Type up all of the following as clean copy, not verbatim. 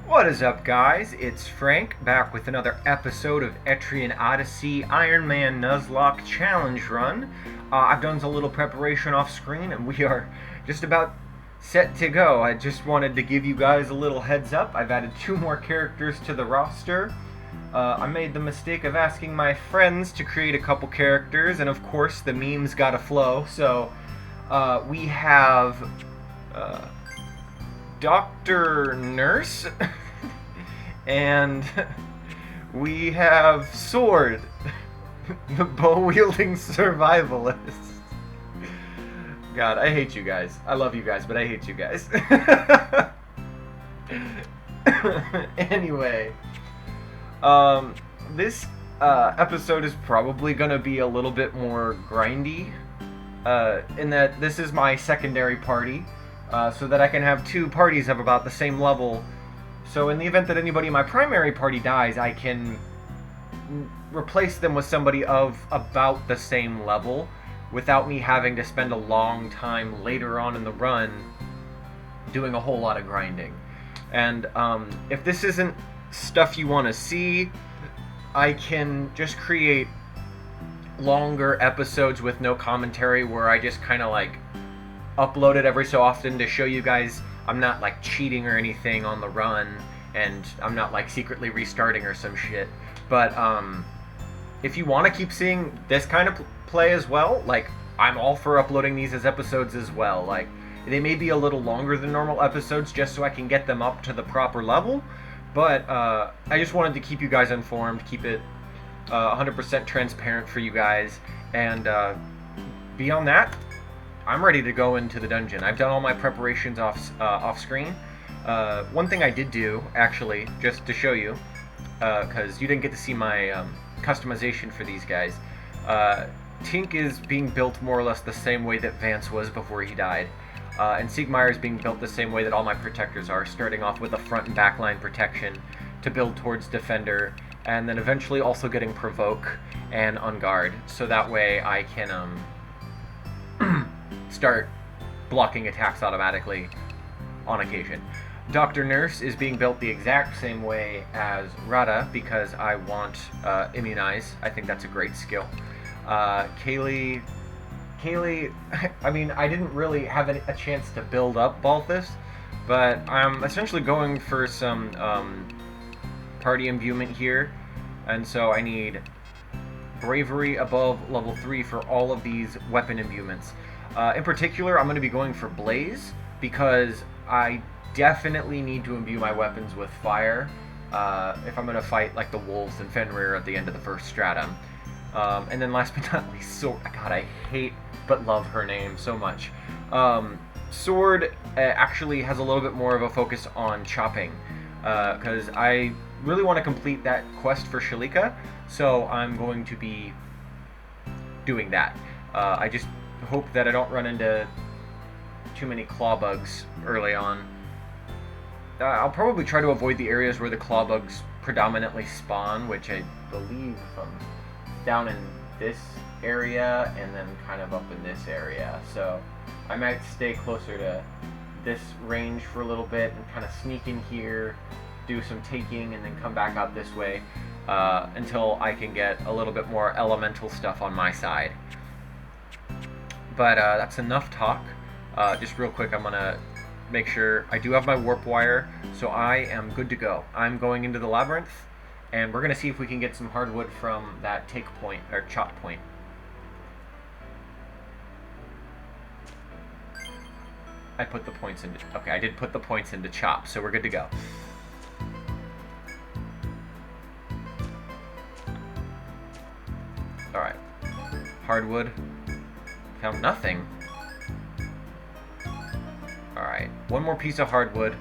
What is up, guys? It's Frank, back with another episode of Etrian Odyssey Iron Man-Nuzlocke Challenge Run. I've done a little preparation off screen, and we are just about set to go. I just wanted to give you guys a little heads up. I've added 2 more characters to the roster. I made the mistake of asking my friends to create a couple characters, and of course the memes gotta flow, so we have Dr. Nurse, and we have Sword, the bow-wielding survivalist. God, I hate you guys. I love you guys, but I hate you guys. Anyway, this episode is probably gonna be a little bit more grindy, in that this is my secondary party. So that I can have 2 parties of about the same level. So in the event that anybody in my primary party dies, I can replace them with somebody of about the same level without me having to spend a long time later on in the run doing a whole lot of grinding. And if this isn't stuff you want to see, I can just create longer episodes with no commentary where I just kind of like upload it every so often to show you guys I'm not like cheating or anything on the run, and I'm not like secretly restarting or some shit. But if you want to keep seeing this kind of play as well, like, I'm all for uploading these as episodes as well. Like, they may be a little longer than normal episodes just so I can get them up to the proper level, but I just wanted to keep you guys informed, keep it 100% transparent for you guys, and beyond that, I'm ready to go into the dungeon. I've done all my preparations off screen. One thing I did do, actually, just to show you, because you didn't get to see my customization for these guys. Tink is being built more or less the same way that Vance was before he died. And Siegmeyer is being built the same way that all my protectors are, starting off with a front and back line protection to build towards Defender, and then eventually also getting Provoke and On Guard, so that way I can start blocking attacks automatically on occasion. Dr. Nurse is being built the exact same way as Rada because I want Immunize. I think that's a great skill. Kaylee, I mean, I didn't really have a chance to build up Balthus, but I'm essentially going for some party imbuement here, and so I need Bravery above level 3 for all of these weapon imbuements. In particular, I'm going to be going for Blaze, because I definitely need to imbue my weapons with fire if I'm going to fight like the wolves and Fenrir at the end of the first stratum. And then last but not least, Sword. God, I hate but love her name so much. Sword actually has a little bit more of a focus on chopping, because I really want to complete that quest for Shalika, so I'm going to be doing that. I just hope that I don't run into too many claw bugs early on. I'll probably try to avoid the areas where the claw bugs predominantly spawn, which I believe down in this area and then kind of up in this area. So I might stay closer to this range for a little bit and kind of sneak in here, do some taking, and then come back out this way until I can get a little bit more elemental stuff on my side. But that's enough talk. Just real quick, I'm going to make sure I do have my warp wire, so I am good to go. I'm going into the labyrinth, and we're going to see if we can get some hardwood from that take point, or chop point. I put the points into... Okay, I did put the points into chop, so we're good to go. Alright. Hardwood. Found nothing. Alright, one more piece of hardwood,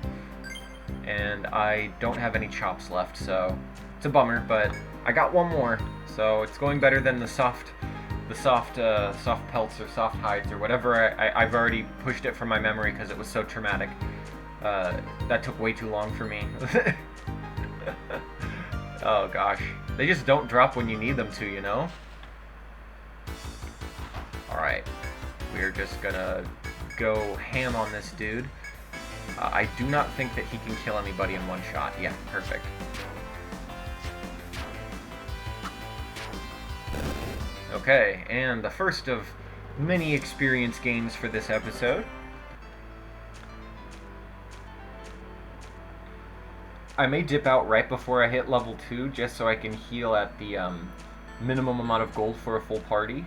and I don't have any chops left, so it's a bummer, but I got one more, so it's going better than the soft pelts or soft hides or whatever. I've already pushed it from my memory because it was so traumatic. That took way too long for me. Oh gosh, they just don't drop when you need them to, you know? Alright, we're just gonna go ham on this dude. I do not think that he can kill anybody in one shot. Yeah, perfect. Okay, and the first of many experience gains for this episode. I may dip out right before I hit level 2 just so I can heal at the minimum amount of gold for a full party.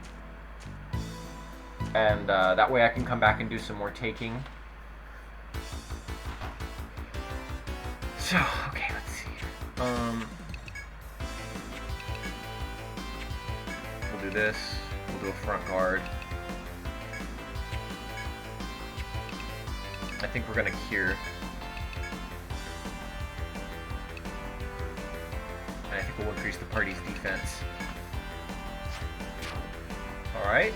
And that way I can come back and do some more taking. So, okay, let's see. We'll do this. We'll do a front guard. I think we're gonna cure. And I think we'll increase the party's defense. Alright.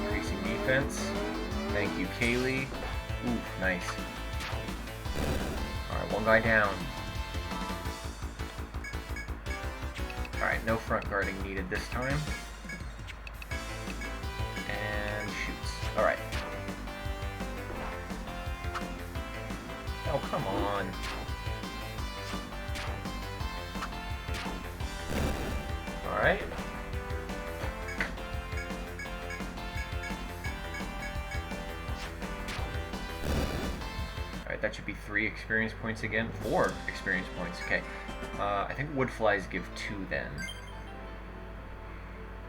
Increasing defense. Thank you, Kaylee. Ooh, nice. Alright, one guy down. Alright, no front guarding needed this time. And shoots. Alright. Oh, come on. Alright. Alright, that should be 3 experience points again. 4 experience points, okay. I think wood flies give 2 then.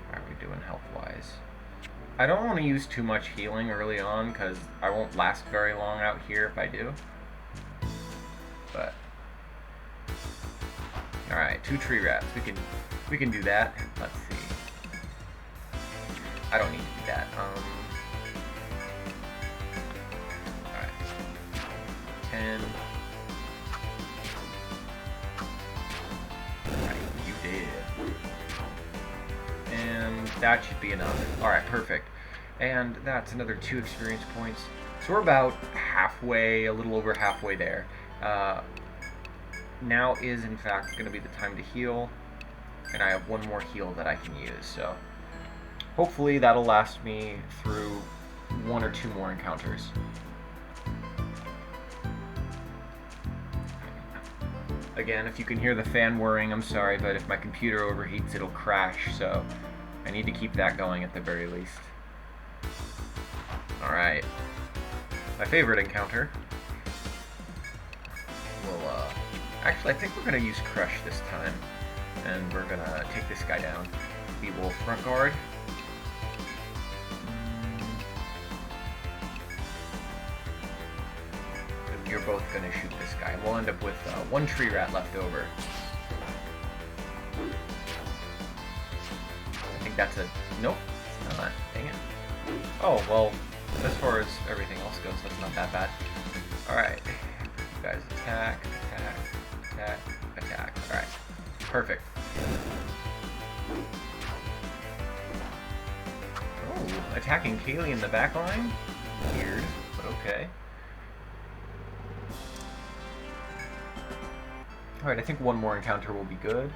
How are we doing health-wise? I don't want to use too much healing early on, because I won't last very long out here if I do. But alright, 2 tree rats. We can do that. Let's see. I don't need to do that. Alright. 10. Alright, you did. And that should be enough. Alright, perfect. And that's another 2 experience points. So we're about halfway, a little over halfway there. Now is in fact going to be the time to heal, and I have 1 more heal that I can use, so hopefully that'll last me through 1 or 2 more encounters. Again, if you can hear the fan whirring, I'm sorry, but if my computer overheats, it'll crash, so I need to keep that going at the very least. Alright. My favorite encounter. Actually, I think we're going to use Crush this time. And we're going to take this guy down. We will front guard. And you're both going to shoot this guy. We'll end up with 1 tree rat left over. I think that's a... Nope, it's not. Dang it. Oh, well, as far as everything else goes, that's not that bad. Alright. You guys attack, attack. Attack, attack. Alright. Perfect. Oh, attacking Kaylee in the back line? Weird, but okay. Alright, I think 1 more encounter will be good.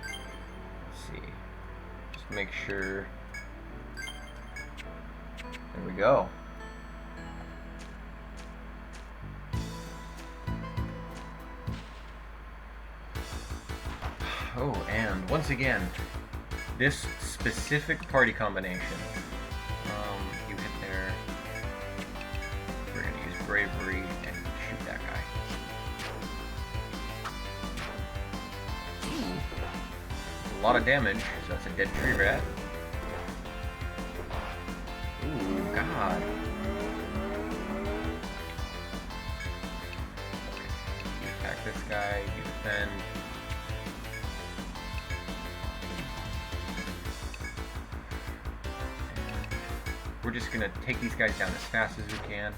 Let's see. Just make sure. There we go. Oh, and once again, this specific party combination. You hit there. We're going to use bravery and shoot that guy. Ooh. A lot of damage, so that's a dead tree rat. Ooh, God. Okay. You attack this guy, you defend. We're just going to take these guys down as fast as we can.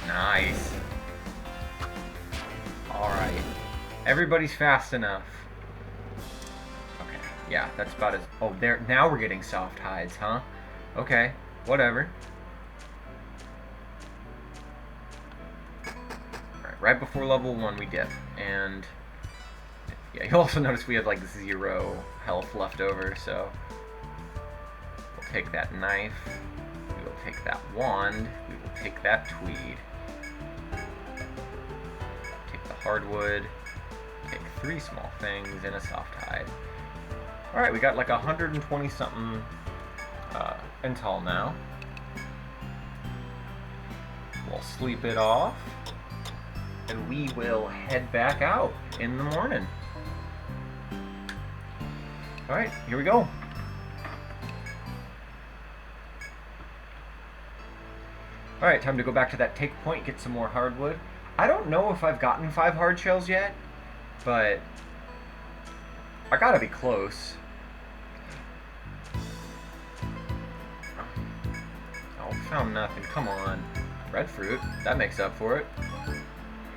Nice. Alright. Everybody's fast enough. Okay. Yeah, that's about as... Oh, there. Now we're getting soft hides, huh? Okay. Whatever. Alright, right before level 1 we dip. And... yeah, you'll also notice we have like 0 health left over, so... take that knife, we will take that wand. We will take that tweed. Take the hardwood. Take 3 small things and a soft hide. Alright, we got like 120 something intel now. We'll sleep it off. And we will head back out in the morning. Alright, here we go. Alright, time to go back to that take point, get some more hardwood. I don't know if I've gotten 5 hard shells yet, but I gotta be close. Oh, found nothing. Come on. Red fruit. That makes up for it.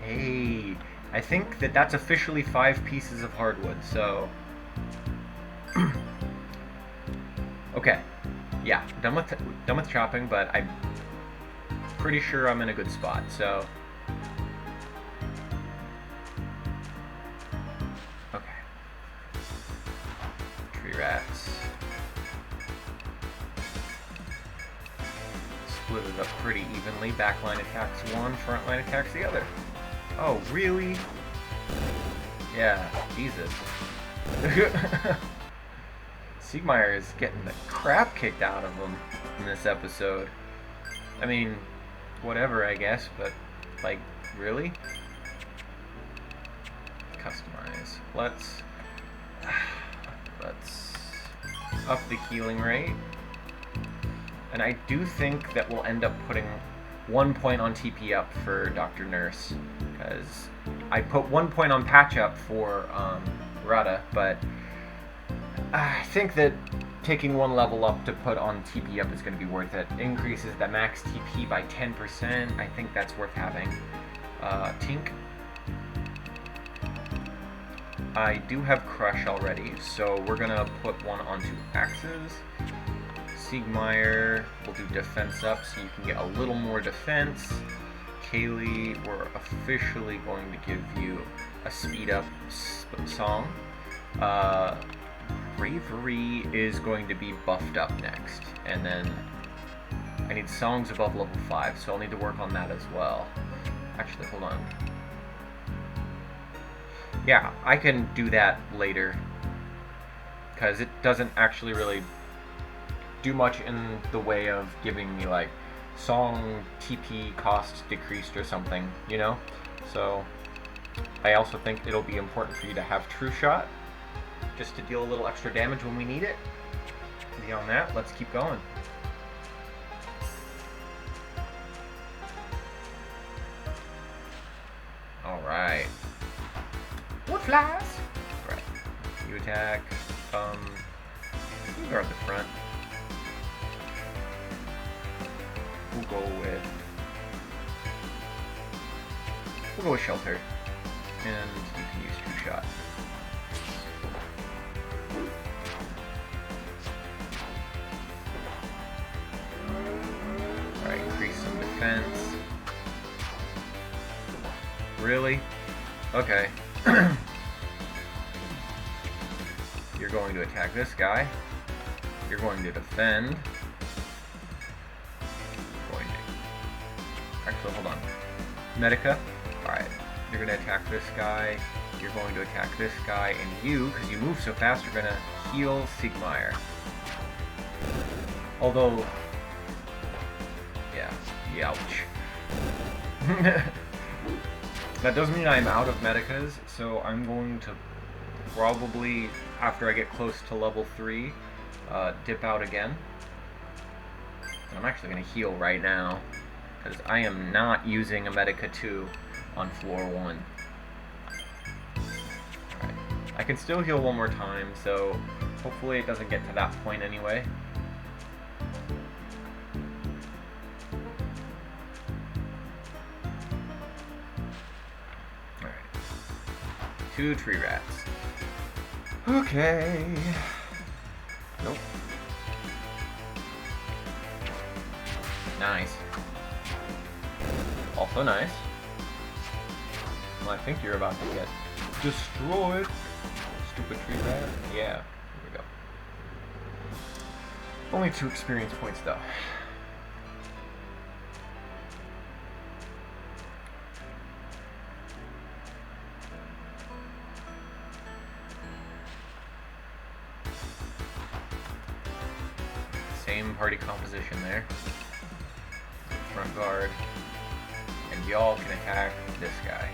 Hey, I think that that's officially 5 pieces of hardwood, so... Okay. Yeah, done with chopping, but I'm pretty sure I'm in a good spot, so... Okay. Tree rats. Split it up pretty evenly. Backline attacks one, frontline attacks the other. Oh, really? Yeah, Jesus. Siegmeyer is getting the crap kicked out of him in this episode. I mean, whatever, I guess, but, like, really? Customize. Let's up the healing rate. And I do think that we'll end up putting 1 point on TP up for Dr. Nurse, because I put 1 point on patch up for Rada, but I think that taking 1 level up to put on TP up is going to be worth it. Increases the max TP by 10%. I think that's worth having. Tink. I do have Crush already, so we're going to put 1 onto Axes. Siegmeyer will do defense up so you can get a little more defense. Kaylee, we're officially going to give you a speed up song. Bravery is going to be buffed up next, and then I need songs above level 5, so I'll need to work on that as well. Actually, hold on. Yeah, I can do that later, because it doesn't actually really do much in the way of giving me like song TP cost decreased or something, you know? So I also think it'll be important for you to have True Shot just to deal a little extra damage when we need it. Beyond that, let's keep going. Alright. What flies? Right. You attack. You guard the front. We'll go with Shelter. And you can use True Shot. Alright, increase some defense. Really? Okay. You're going to attack this guy. You're going to defend. Actually, hold on. Medica. Alright. You're going to attack this guy. You're going to attack this guy. And you, because you move so fast, you're going to heal Siegmeyer. Although... Yeah. Ouch. That does mean I'm out of Medicas, so I'm going to probably, after I get close to level 3, dip out again. And I'm actually going to heal right now, because I am not using a Medica 2 on floor 1. Alright. I can still heal 1 more time, so hopefully it doesn't get to that point anyway. Alright. 2 tree rats. Okay. Nope. Nice. Also nice. Well, I think you're about to get destroyed. Stupid tree rat. Yeah, here we go. Only 2 experience points though. same party composition there. Front guard. And y'all can attack this guy.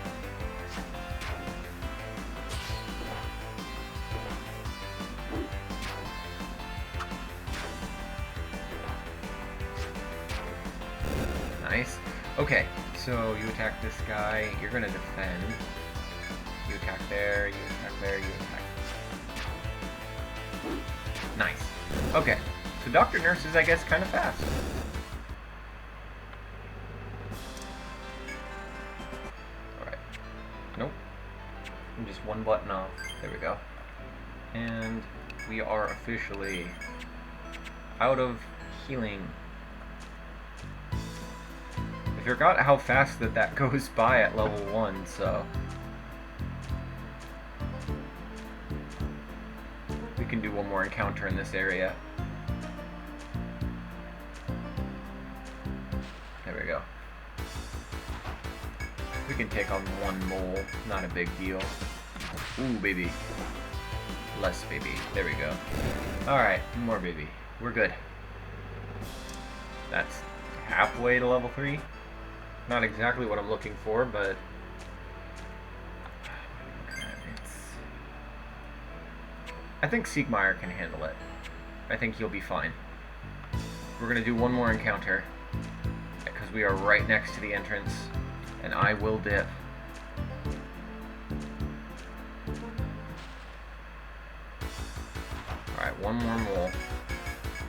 Nice. Okay, so you attack this guy, you're gonna defend. You attack there, you attack there, you attack. Nice. Okay, so Dr. Nurse is, I guess, kind of fast. Alright. Nope. I'm just one button off. There we go. And we are officially out of healing. I forgot how fast that goes by at level 1, so... we can do one more encounter in this area. There we go. We can take on one mole, not a big deal. Ooh, baby. Less baby. There we go. Alright, more baby. We're good. That's halfway to level 3. Not exactly what I'm looking for, but... I think Siegmeyer can handle it. I think he'll be fine. We're gonna do one more encounter, because we are right next to the entrance, and I will dip. Alright, one more mole.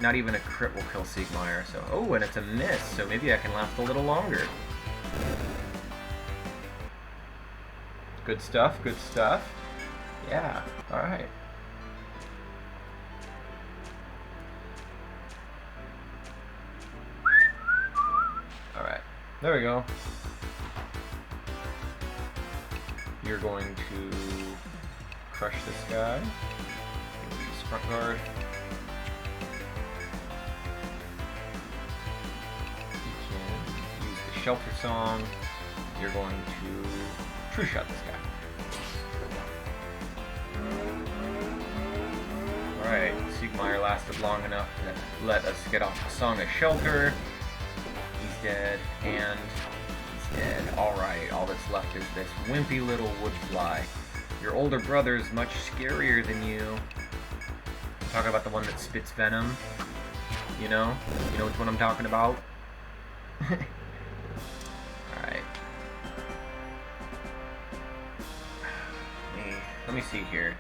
Not even a crit will kill Siegmeyer, so... oh, and it's a miss, so maybe I can last a little longer. Good stuff, good stuff. Yeah, alright. Alright, there we go. You're going to crush this guy. Use front guard. You can use the shelter song. You're going to true shot this guy. Alright, Siegmeyer lasted long enough to let us get off the Song of Shelter. He's dead, and he's dead. Alright, all that's left is this wimpy little wood fly. Your older brother is much scarier than you. I'm talking about the one that spits venom. You know which one I'm talking about? Alright. Let me see here.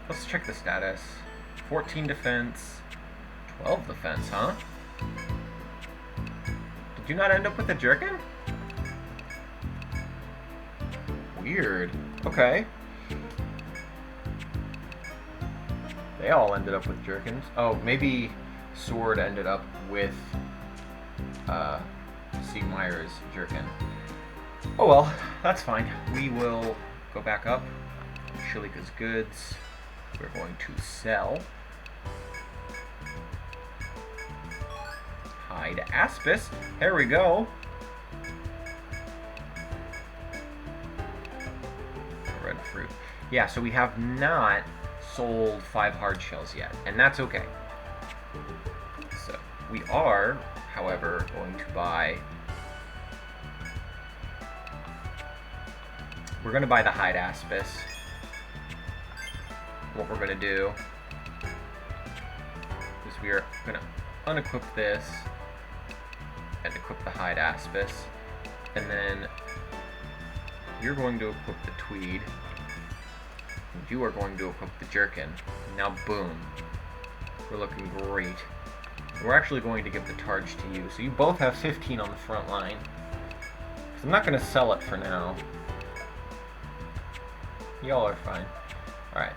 Let's check the status. 14 defense, 12 defense, huh? Did you not end up with a jerkin? Weird. Okay. They all ended up with jerkins. Oh, maybe Sword ended up with Siegmeyer's jerkin. Oh well, that's fine. We will go back up. Shilika's goods. We're going to sell. Hide Aspis. There we go. Red fruit. Yeah, so we have not sold 5 hard shells yet, and that's okay. So we are, however, going to buy... we're going to buy the Hide Aspis. What we're going to do is we are going to unequip this and equip the Hide Aspis, and then you're going to equip the Tweed, and you are going to equip the Jerkin. Now boom, we're looking great. We're actually going to give the Targe to you, so you both have 15 on the front line. So I'm not going to sell it for now. Y'all are fine. Alright.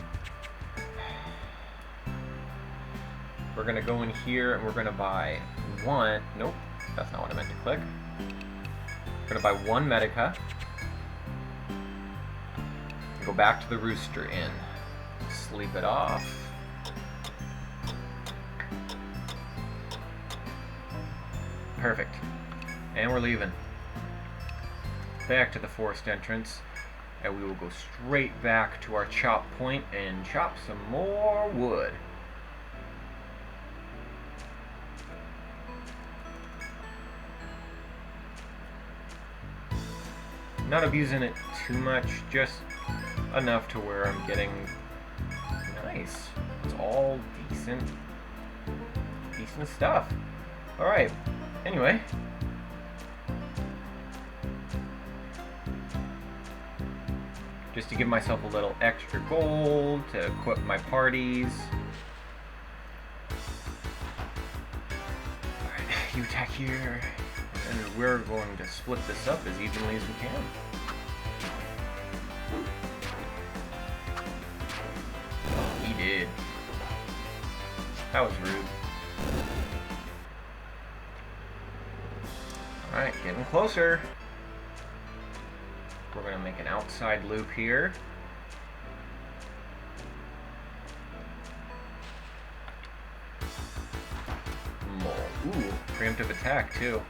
We're going to go in here and we're going to buy one... nope, that's not what I meant to click. We're going to buy one Medica. And go back to the Rooster Inn. Sleep it off. Perfect. And we're leaving. Back to the forest entrance. and we will go straight back to our chop point and chop some more wood. Not abusing it too much, just enough to where I'm getting nice. It's all decent stuff. Alright, anyway. Just to give myself a little extra gold to equip my parties. Alright, you attack here. And we're going to split this up as evenly as we can. Oh, he did. That was rude. Alright, getting closer. We're going to make an outside loop here. Ooh, preemptive attack too.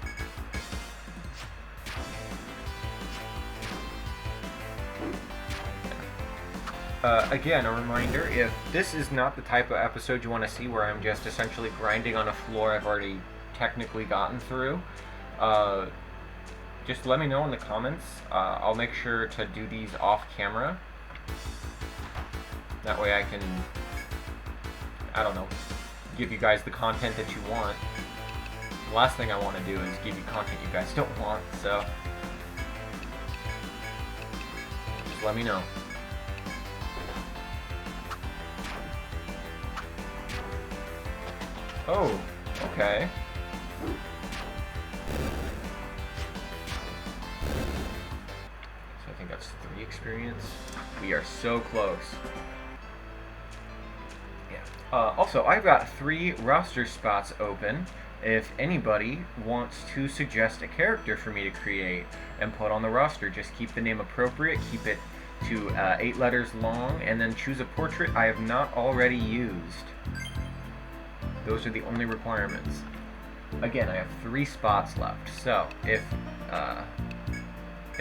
Again, a reminder, if this is not the type of episode you want to see where I'm just essentially grinding on a floor I've already technically gotten through, just let me know in the comments. I'll make sure to do these off camera. That way I can, I don't know, give you guys the content that you want. The last thing I want to do is give you content you guys don't want, so just let me know. Oh, okay. So I think that's 3 experience. We are so close. Yeah. Also, I've got 3 roster spots open. If anybody wants to suggest a character for me to create and put on the roster, just keep the name appropriate, keep it to 8 letters long, and then choose a portrait I have not already used. Those are the only requirements. Again, I have 3 spots left, so if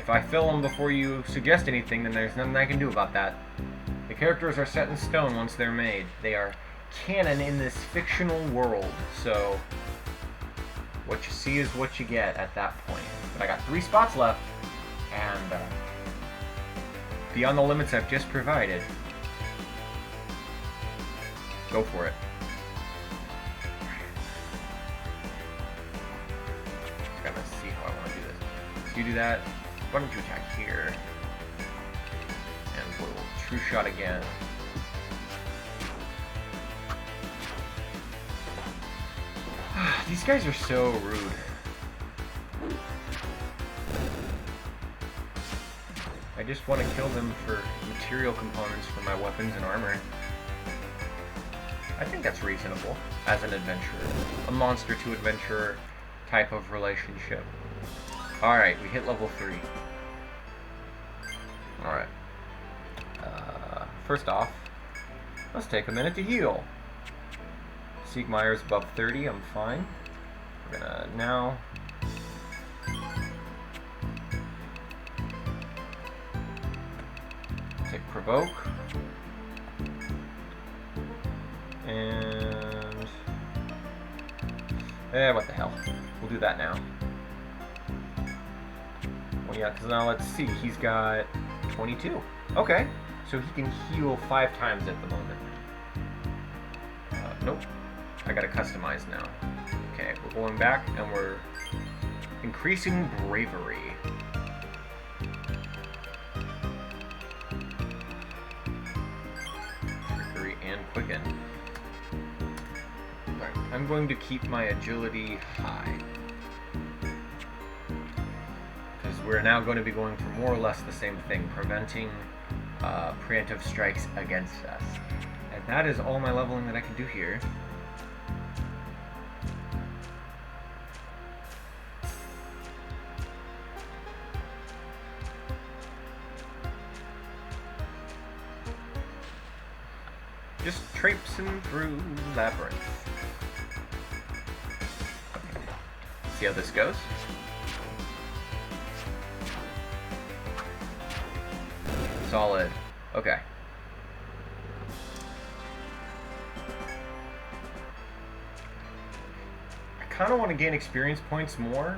I fill them before you suggest anything, then there's nothing I can do about that. The characters are set in stone once they're made. They are canon in this fictional world, so what you see is what you get at that point. But I got 3 spots left, and beyond the limits I've just provided, go for it. Gotta see how I want to do this. So you do that. Why don't you attack here? And we'll true shot again. These guys are so rude. I just want to kill them for material components for my weapons and armor. I think that's reasonable as an adventurer. A monster to adventurer type of relationship. Alright, we hit level 3. Alright. First off, let's take a minute to heal. Siegmeyer's above 30, I'm fine. We're gonna now take provoke. And what the hell? We'll do that now. Well, yeah, because now let's see. He's got 22. Okay, so he can heal 5 times at the moment. Nope. I gotta customize now. Okay, we're going back and we're increasing bravery. Trickery and quicken. Alright, I'm going to keep my agility high. Because we're now going to be going for more or less the same thing, preventing preemptive strikes against us. And that is all my leveling that I can do here. Just traipsing through Labyrinth. Okay. See how this goes? Solid. Okay. I kind of want to gain experience points more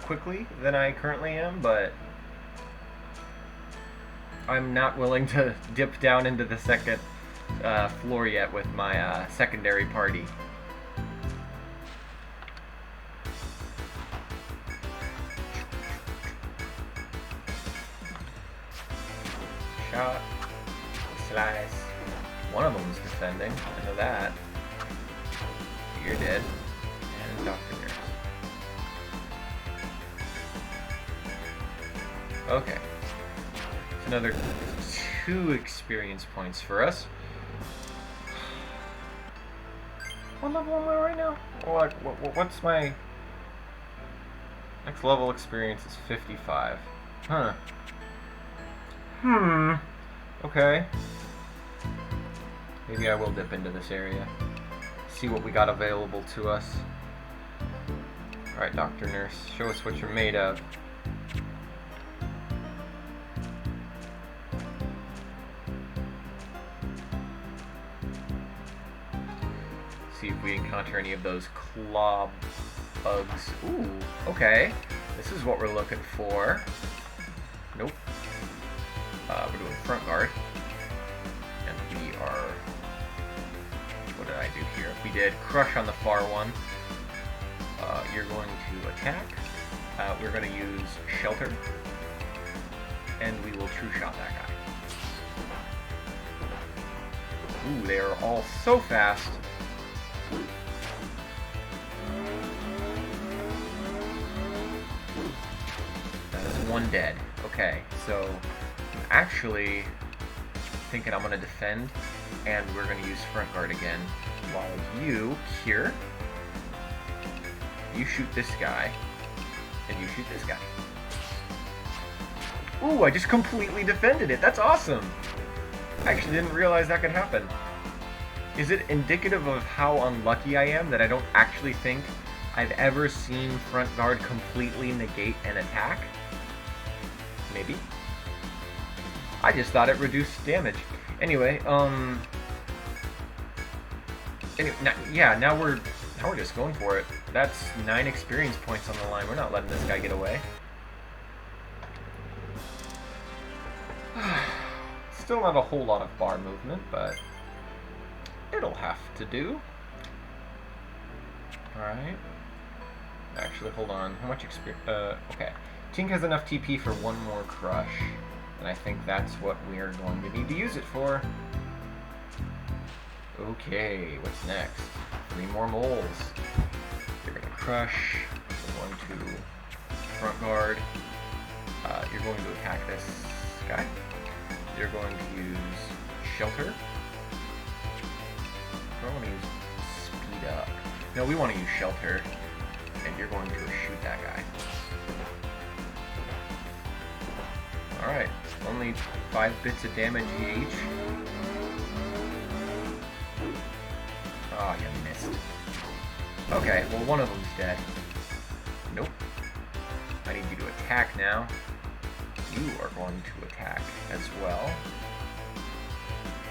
quickly than I currently am, but I'm not willing to dip down into the second floor yet with my secondary party. Shot. Slice. One of them's defending. I know that. You're dead. And Dr. Nurse. Okay. It's another 2 experience points for us. What level am I right now? What's my... Next level experience is 55. Huh. Okay. Maybe I will dip into this area. See what we got available to us. Alright, Dr. Nurse, show us what you're made of. See if we encounter any of those claw bugs. Ooh, okay. This is what we're looking for. Nope. We're doing front guard. And we are... What did I do here? We did crush on the far one. You're going to attack. We're going to use shelter. And we will true shot that guy. Ooh, they are all so fast. That is one dead. Okay, so I'm actually thinking I'm going to defend, and we're going to use front guard again, while you, here, you shoot this guy, and you shoot this guy. Ooh, I just completely defended it. That's awesome. I actually didn't realize that could happen. Is it indicative of how unlucky I am that I don't actually think I've ever seen front guard completely negate an attack? Maybe. I just thought it reduced damage. Anyway, now we're just going for it. That's 9 experience points on the line. We're not letting this guy get away. Still not a whole lot of bar movement, but it'll have to do. Alright. Actually, hold on. How much experience? Okay. Tink has enough TP for 1 more crush. And I think that's what we're going to need to use it for. Okay, what's next? 3 more moles. You're going to crush. You're going to front guard. You're going to attack this guy. You're going to use shelter. I want to use speed up. No, we want to use shelter. And you're going to shoot that guy. Alright, only 5 bits of damage each. Oh, you missed. Okay, well, one of them's dead. Nope. I need you to attack now. You are going to attack as well.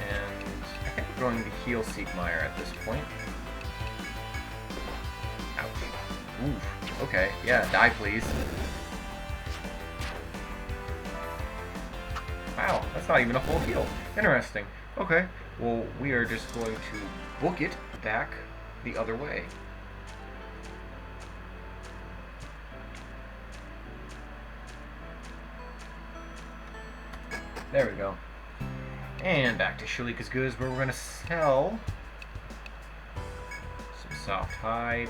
And I think we're going to heal Siegmeyer at this point. Ouch. Oof. Okay, yeah, die please. Wow, that's not even a full heal. Interesting. Okay, well, we are just going to book it back the other way. There we go. And back to Shalika's Goods, where we're going to sell some soft hide,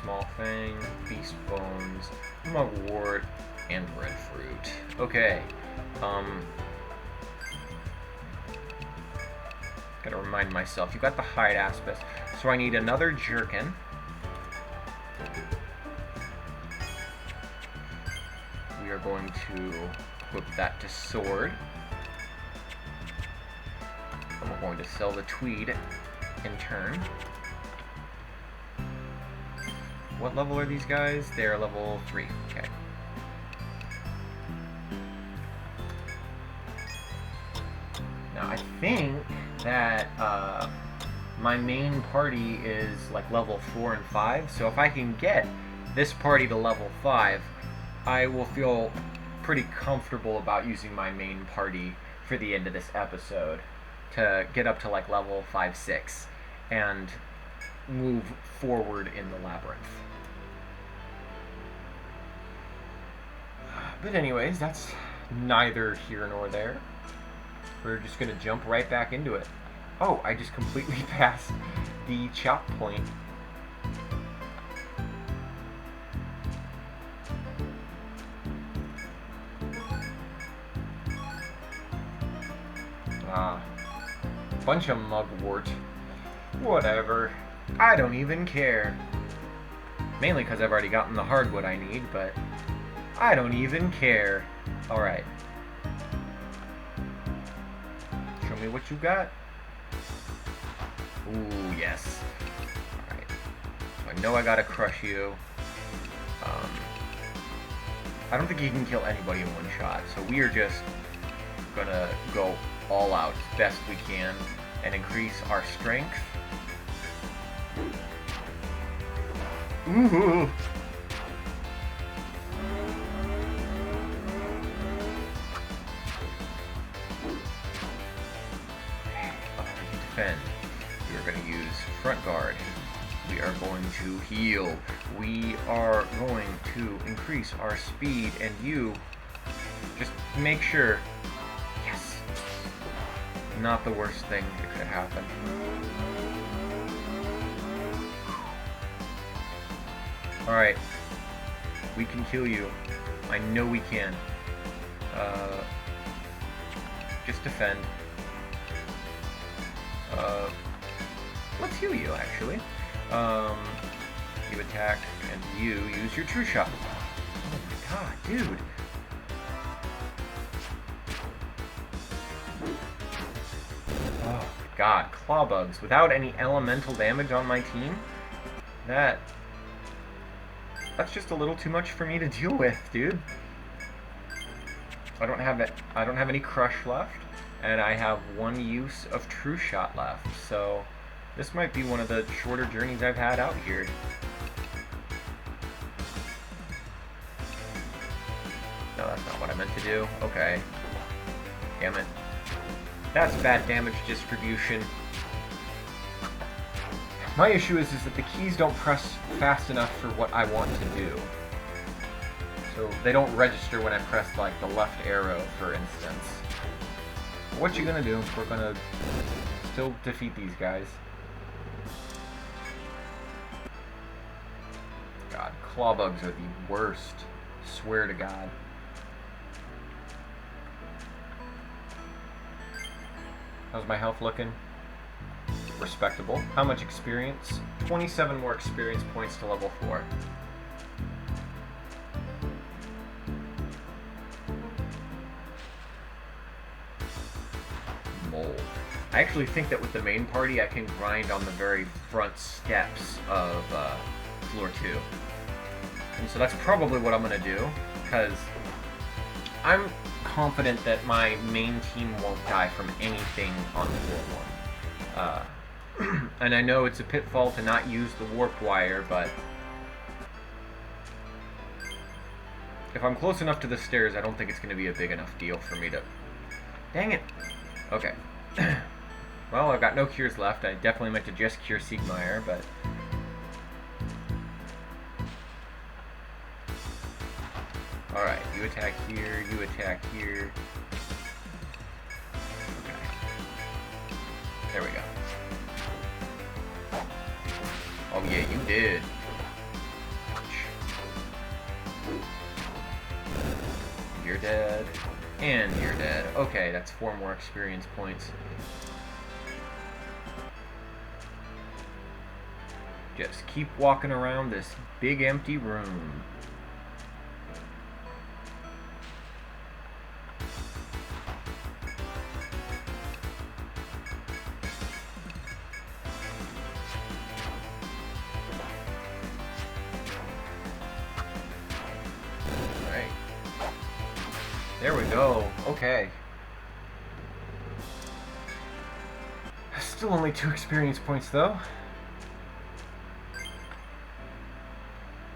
small fang, beast bones, mugwort, and breadfruit. Okay. Gotta remind myself, you got the hide aspect, so I need another jerkin. We are going to equip that to sword. And we're going to sell the tweed in turn. What level are these guys? They're level 3. Okay. think that my main party is like level 4 and 5, so if I can get this party to level 5, I will feel pretty comfortable about using my main party for the end of this episode to get up to like level 5, 6 and move forward in the labyrinth. But anyways, that's neither here nor there. We're just gonna jump right back into it. Oh, I just completely passed the chop point. Bunch of mugwort. Whatever. I don't even care. Mainly because I've already gotten the hardwood I need, but I don't even care. Alright. Show me what you got. Ooh, yes. Alright. So I know I gotta crush you. I don't think he can kill anybody in one shot, so we are just gonna go all out as best we can and increase our strength. Ooh. Defend. We are going to use front guard. We are going to heal. We are going to increase our speed, and you just make sure. Yes. Not the worst thing that could happen. Alright. We can kill you. I know we can. Just defend. Let's heal you, actually. You attack, and you use your true shot. Oh my god, dude. Oh god, claw bugs. Without any elemental damage on my team? That's just a little too much for me to deal with, dude. I don't have any crush left, and I have one use of true shot left, so this might be one of the shorter journeys I've had out here. No, that's not what I meant to do. Okay. Damn it. That's bad damage distribution. My issue is that the keys don't press fast enough for what I want to do. So they don't register when I press like the left arrow, for instance. What you gonna do? We're gonna still defeat these guys. God, claw bugs are the worst. Swear to God. How's my health looking? Respectable. How much experience? 27 more experience points to level 4. Mold. I actually think that with the main party I can grind on the very front steps of floor 2. And so that's probably what I'm going to do, because I'm confident that my main team won't die from anything on floor 1. And I know it's a pitfall to not use the warp wire, but if I'm close enough to the stairs, I don't think it's going to be a big enough deal for me to... Dang it! Okay. Well, I've got no cures left. I definitely meant to just cure Siegmeyer, but... Alright, you attack here, you attack here. Okay. There we go. Oh yeah, you did. You're dead. And you're dead. Okay, that's 4 more experience points. Just keep walking around this big empty room. There we go. Okay. Still only 2 experience points, though.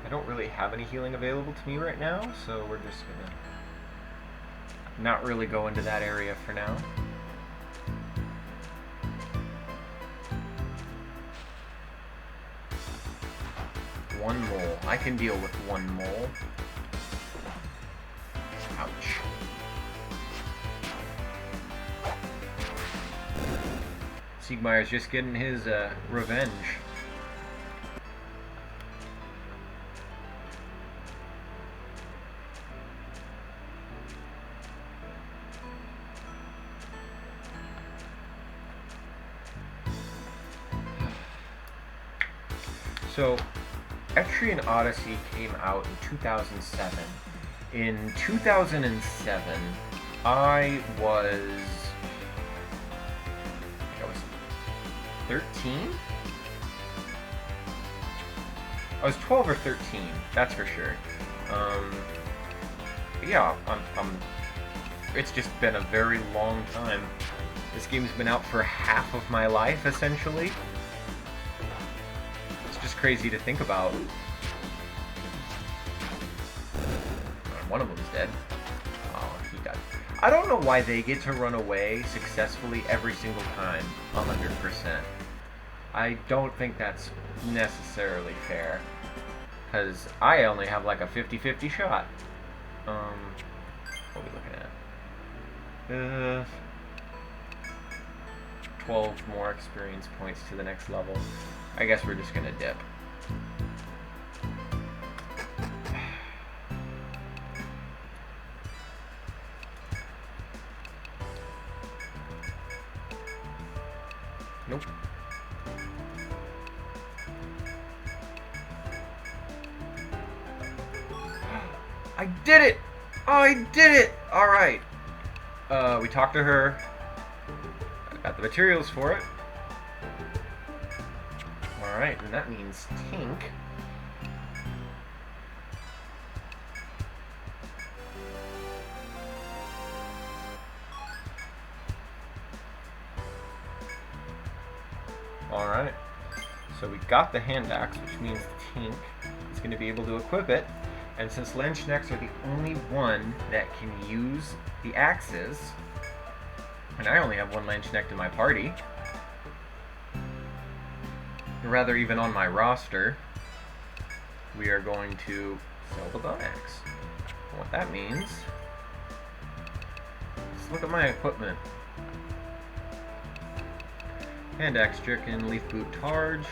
I don't really have any healing available to me right now, so we're just gonna not really go into that area for now. One mole. I can deal with one mole. Ouch. Siegmeyer's just getting his revenge. So, Etrian Odyssey came out in 2007. In 2007, I was 13? I was 12 or 13, that's for sure. Yeah, it's just been a very long time. This game's been out for half of my life, essentially. It's just crazy to think about. One of them's dead. Oh, he died. I don't know why they get to run away successfully every single time, 100%. I don't think that's necessarily fair, because I only have like a 50-50 shot. What are we looking at? 12 more experience points to the next level. I guess we're just gonna dip. Nope. I did it! Oh, I did it! Alright. We talked to her. I got the materials for it. Alright, and that means Tink. Alright. So we got the hand axe, which means Tink is going to be able to equip it. And since Landsknecks are the only one that can use the axes, and I only have one Landsknecht in my party, or rather even on my roster, we are going to sell the bone axe. And what that means, let's look at my equipment. Hand axe jerkin, leaf boot targe,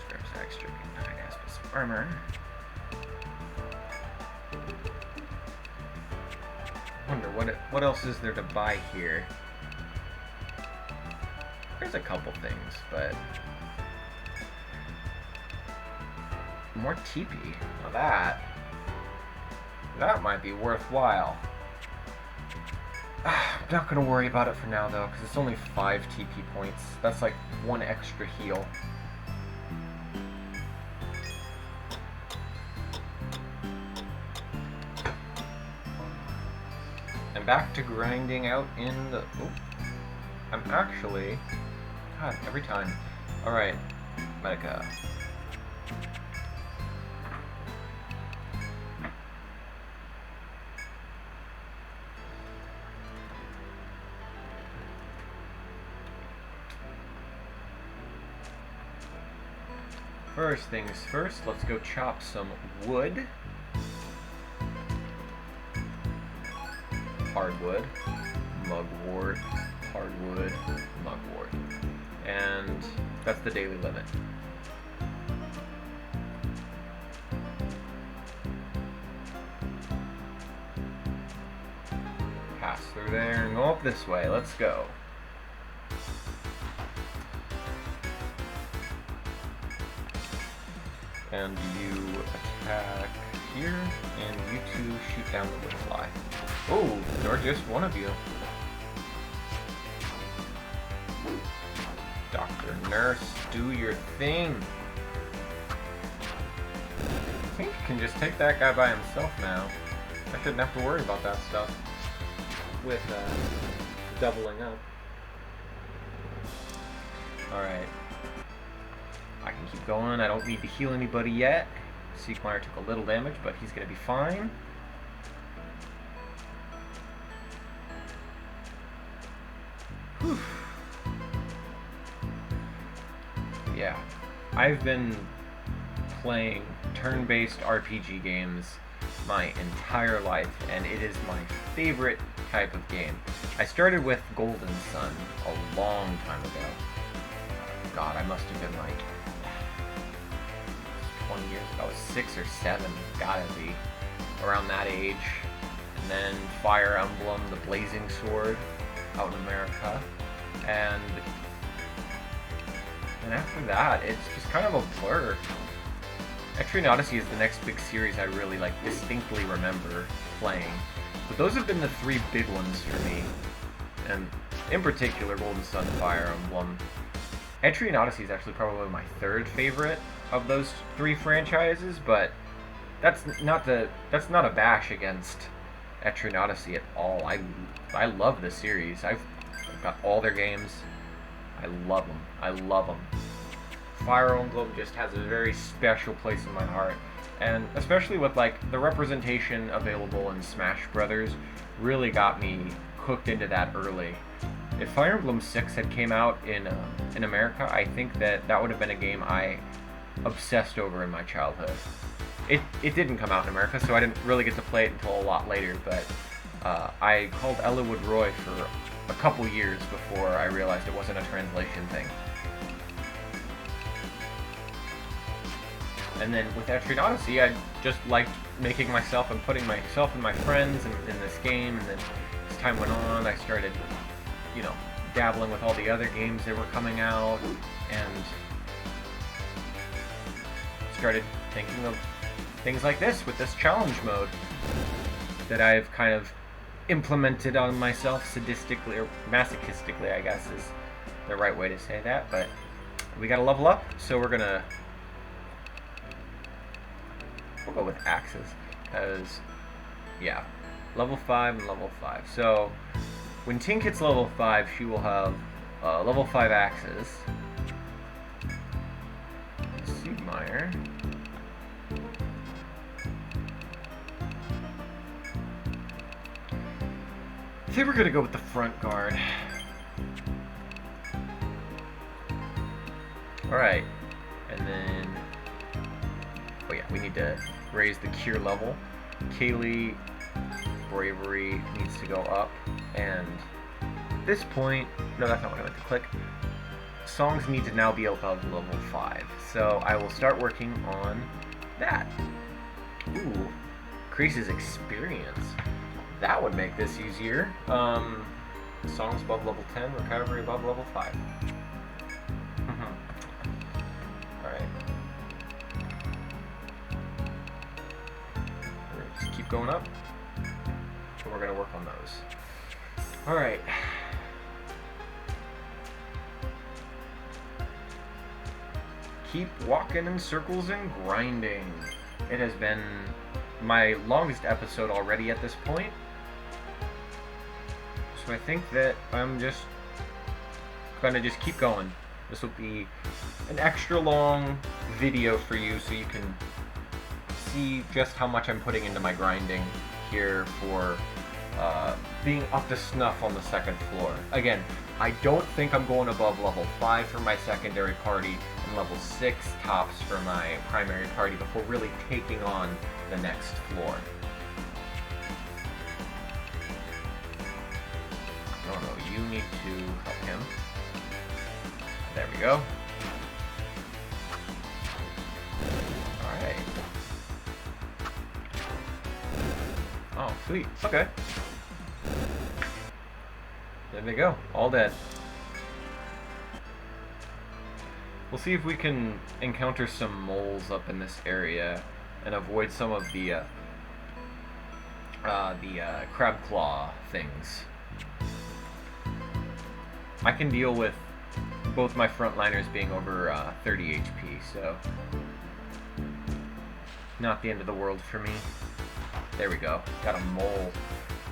scraps axe jerkin, hide aspects of armor. Wonder what else is there to buy here? There's a couple things, but more TP. Now that might be worthwhile. I'm not gonna worry about it for now though, because it's only 5 TP points. That's like 1 extra heal. I'm back to grinding out in the... Oh, I'm actually... God, every time. Alright, Medica. First things first, let's go chop some wood. Hardwood, mugwort, hardwood, mugwort. And that's the daily limit. Pass through there and go up this way. Let's go. And you attack here, and you two shoot down the wood fly. Oh, or just one of you. Dr. Nurse, do your thing. I think you can just take that guy by himself now. I shouldn't have to worry about that stuff with doubling up. Alright. I can keep going. I don't need to heal anybody yet. Siegmeyer took a little damage, but he's going to be fine. Whew. Yeah. I've been playing turn-based RPG games my entire life, and it is my favorite type of game. I started with Golden Sun a long time ago. God, I must have been like 20 years ago. I was 6 or 7, gotta be around that age. And then Fire Emblem, the Blazing Sword, out in America, and after that, it's just kind of a blur. Etrian Odyssey is the next big series I really distinctly remember playing. But those have been the 3 big ones for me, and in particular, Golden Sun, Fire Emblem. Etrian Odyssey is actually probably my 3rd favorite of those 3 franchises, but that's not a bash against Etrian Odyssey at all. I love the series. I've got all their games. I love them. I love them. Fire Emblem just has a very special place in my heart, and especially with the representation available in Smash Brothers, really got me hooked into that early. If Fire Emblem 6 had came out in America, I think that would have been a game I obsessed over in my childhood. It didn't come out in America, so I didn't really get to play it until a lot later, but I called Eliwood Roy for a couple years before I realized it wasn't a translation thing. And then with Etrian Odyssey, I just liked making myself and putting myself and my friends in this game, and then as time went on, I started, dabbling with all the other games that were coming out, and started thinking of things like this with this challenge mode that I've kind of implemented on myself sadistically, or masochistically, I guess is the right way to say that, but we gotta level up, so we'll go with axes, because, yeah, level 5 and level 5. So, when Tink hits level 5, she will have level 5 axes. Siegmeyer. I think we're gonna go with the front guard. Alright, and then... oh yeah, we need to raise the cure level. Kaylee, bravery needs to go up, and at this point, no, that's not what I meant to click. Songs need to now be above level 5, so I will start working on that. Ooh, increases experience. That would make this easier. Songs above level 10, recovery above level 5. Alright. Just keep going up. So we're going to work on those. Alright. Keep walking in circles and grinding. It has been my longest episode already at this point. So I think that I'm just gonna keep going. This will be an extra long video for you so you can see just how much I'm putting into my grinding here for being up to snuff on the 2nd floor. Again, I don't think I'm going above level 5 for my secondary party and level 6 tops for my primary party before really taking on the next floor. Oh no, you need to help him. There we go. Alright. Oh, sweet. Okay. There they go. All dead. We'll see if we can encounter some moles up in this area and avoid some of the crab claw things. I can deal with both my frontliners being over 30 HP, so not the end of the world for me. There we go. Got a mole.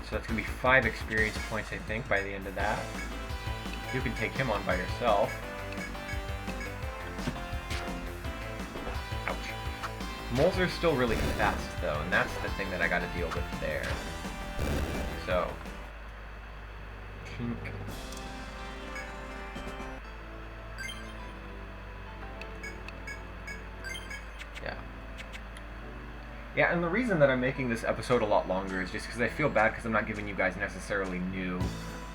So that's going to be 5 experience points, I think, by the end of that. You can take him on by yourself. Moles are still really fast, though, and that's the thing that I gotta deal with there. So, Tink. Yeah. Yeah, and the reason that I'm making this episode a lot longer is just because I feel bad because I'm not giving you guys necessarily new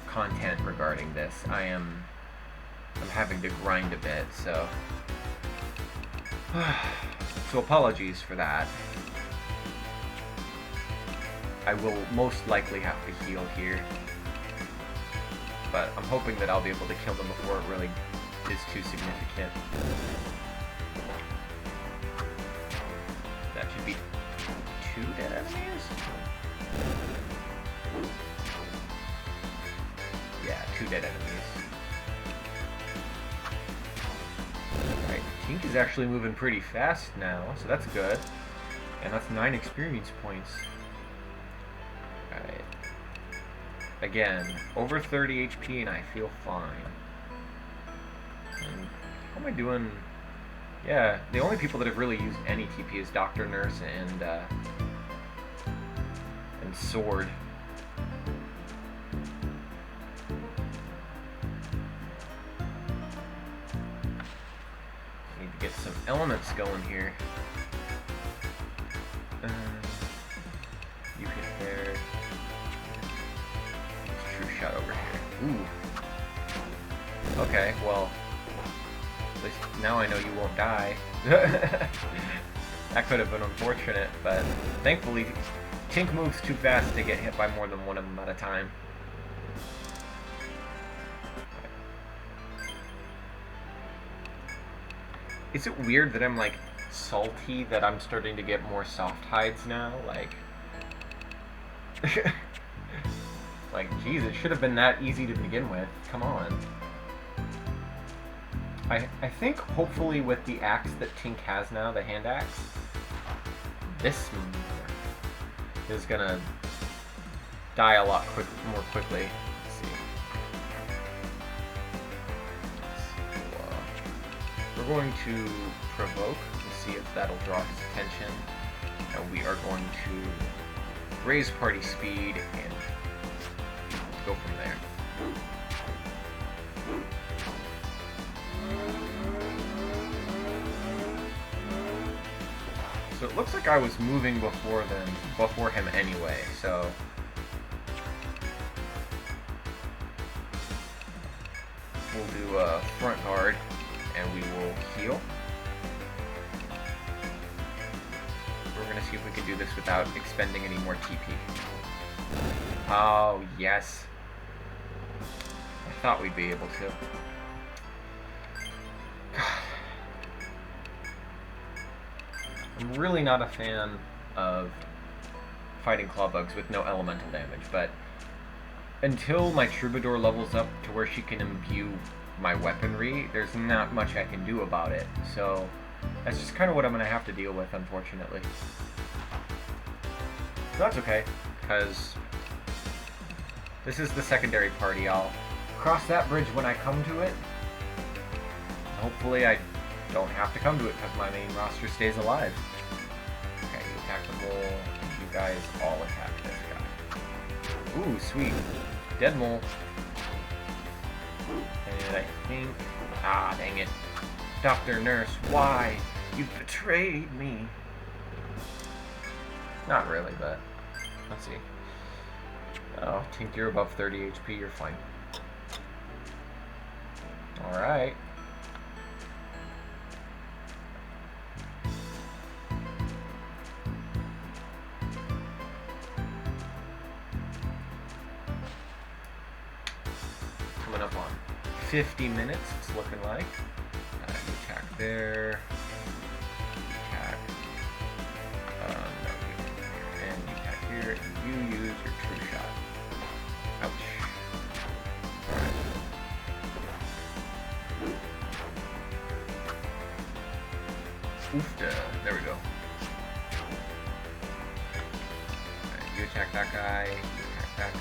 content regarding this. I'm having to grind a bit, so... So apologies for that. I will most likely have to heal here. But I'm hoping that I'll be able to kill them before it really is too significant. That should be 2 dead enemies? Yeah, 2 dead enemies. Alright, Tink is actually moving pretty fast now, so that's good. And that's 9 experience points. Alright. Again, over 30 HP and I feel fine. And how am I doing? Yeah, the only people that have really used any TP is Dr. Nurse and Sword. Need to get some elements going here. You hit there. True shot over here. Ooh. Okay, well, at least now I know you won't die. That could have been unfortunate, but thankfully Tink moves too fast to get hit by more than one of them at a time. Is it weird that I'm like salty that I'm starting to get more soft hides now? Like, like, geez, it should have been that easy to begin with. Come on. I think hopefully with the axe that Tink has now, the hand axe, this is gonna die a lot more quickly. Let's see. We're going to provoke and see if that'll draw his attention. And we are going to raise party speed and go from there. So it looks like I was moving before him anyway, so we'll do a front guard and we will heal. We're gonna see if we can do this without expending any more TP. Oh, yes. I thought we'd be able to. I'm really not a fan of fighting claw bugs with no elemental damage, but until my troubadour levels up to where she can imbue my weaponry, there's not much I can do about it. So that's just kind of what I'm going to have to deal with, unfortunately. So that's okay, because this is the secondary party. I'll cross that bridge when I come to it. Hopefully I don't have to come to it because my main roster stays alive. Okay, you attack the mole, and you guys all attack this guy. Ooh, sweet. Dead mole. And I think... Ah, dang it. Dr. Nurse, why? You betrayed me. Not really, but... Let's see. Oh, Tink, you're above 30 HP, you're fine. Alright. Coming up on 50 minutes, it's looking like. You attack there. You attack. No, you and you attack here, and you use your true shot. Ouch. Alright. Oofda. There we go. Alright, you attack that guy, you attack that guy.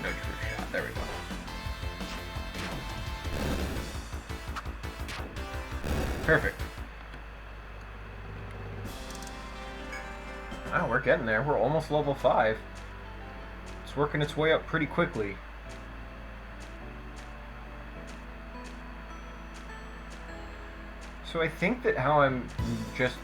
No true shot. There we go. Perfect. Oh, we're getting there. We're almost level 5. It's working its way up pretty quickly. So I think that how I'm just...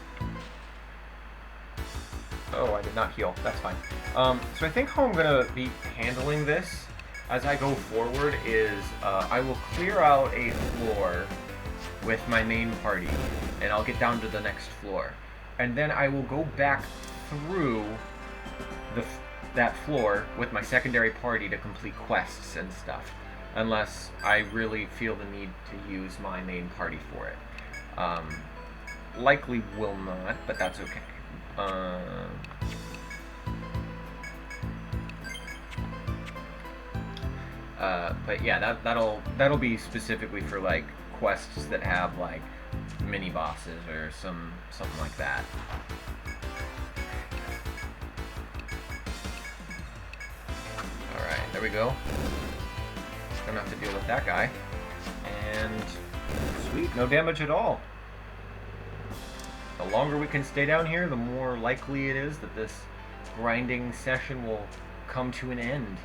Oh, I did not heal. That's fine. So I think how I'm going to be handling this as I go forward is I will clear out a floor with my main party, and I'll get down to the next floor. And then I will go back through that floor with my secondary party to complete quests and stuff, unless I really feel the need to use my main party for it. Likely will not, but that's okay. But yeah, that'll be specifically for like quests that have like mini bosses or something like that. All right, there we go. Gonna have to deal with that guy, and sweet, no damage at all. The longer we can stay down here, the more likely it is that this grinding session will come to an end.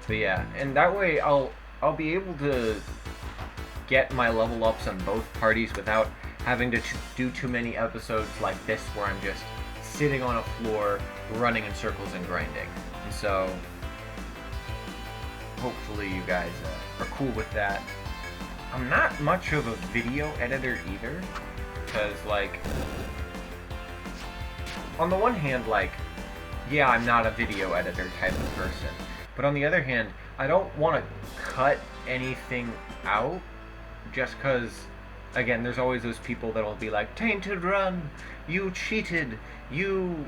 But yeah, and that way I'll be able to get my level ups on both parties without having to do too many episodes like this where I'm just sitting on a floor, running in circles and grinding. And so hopefully you guys are cool with that. I'm not much of a video editor either, because like, on the one hand, like, yeah, I'm not a video editor type of person, but on the other hand, I don't want to cut anything out just because, again, there's always those people that'll be like, tainted run, you cheated, you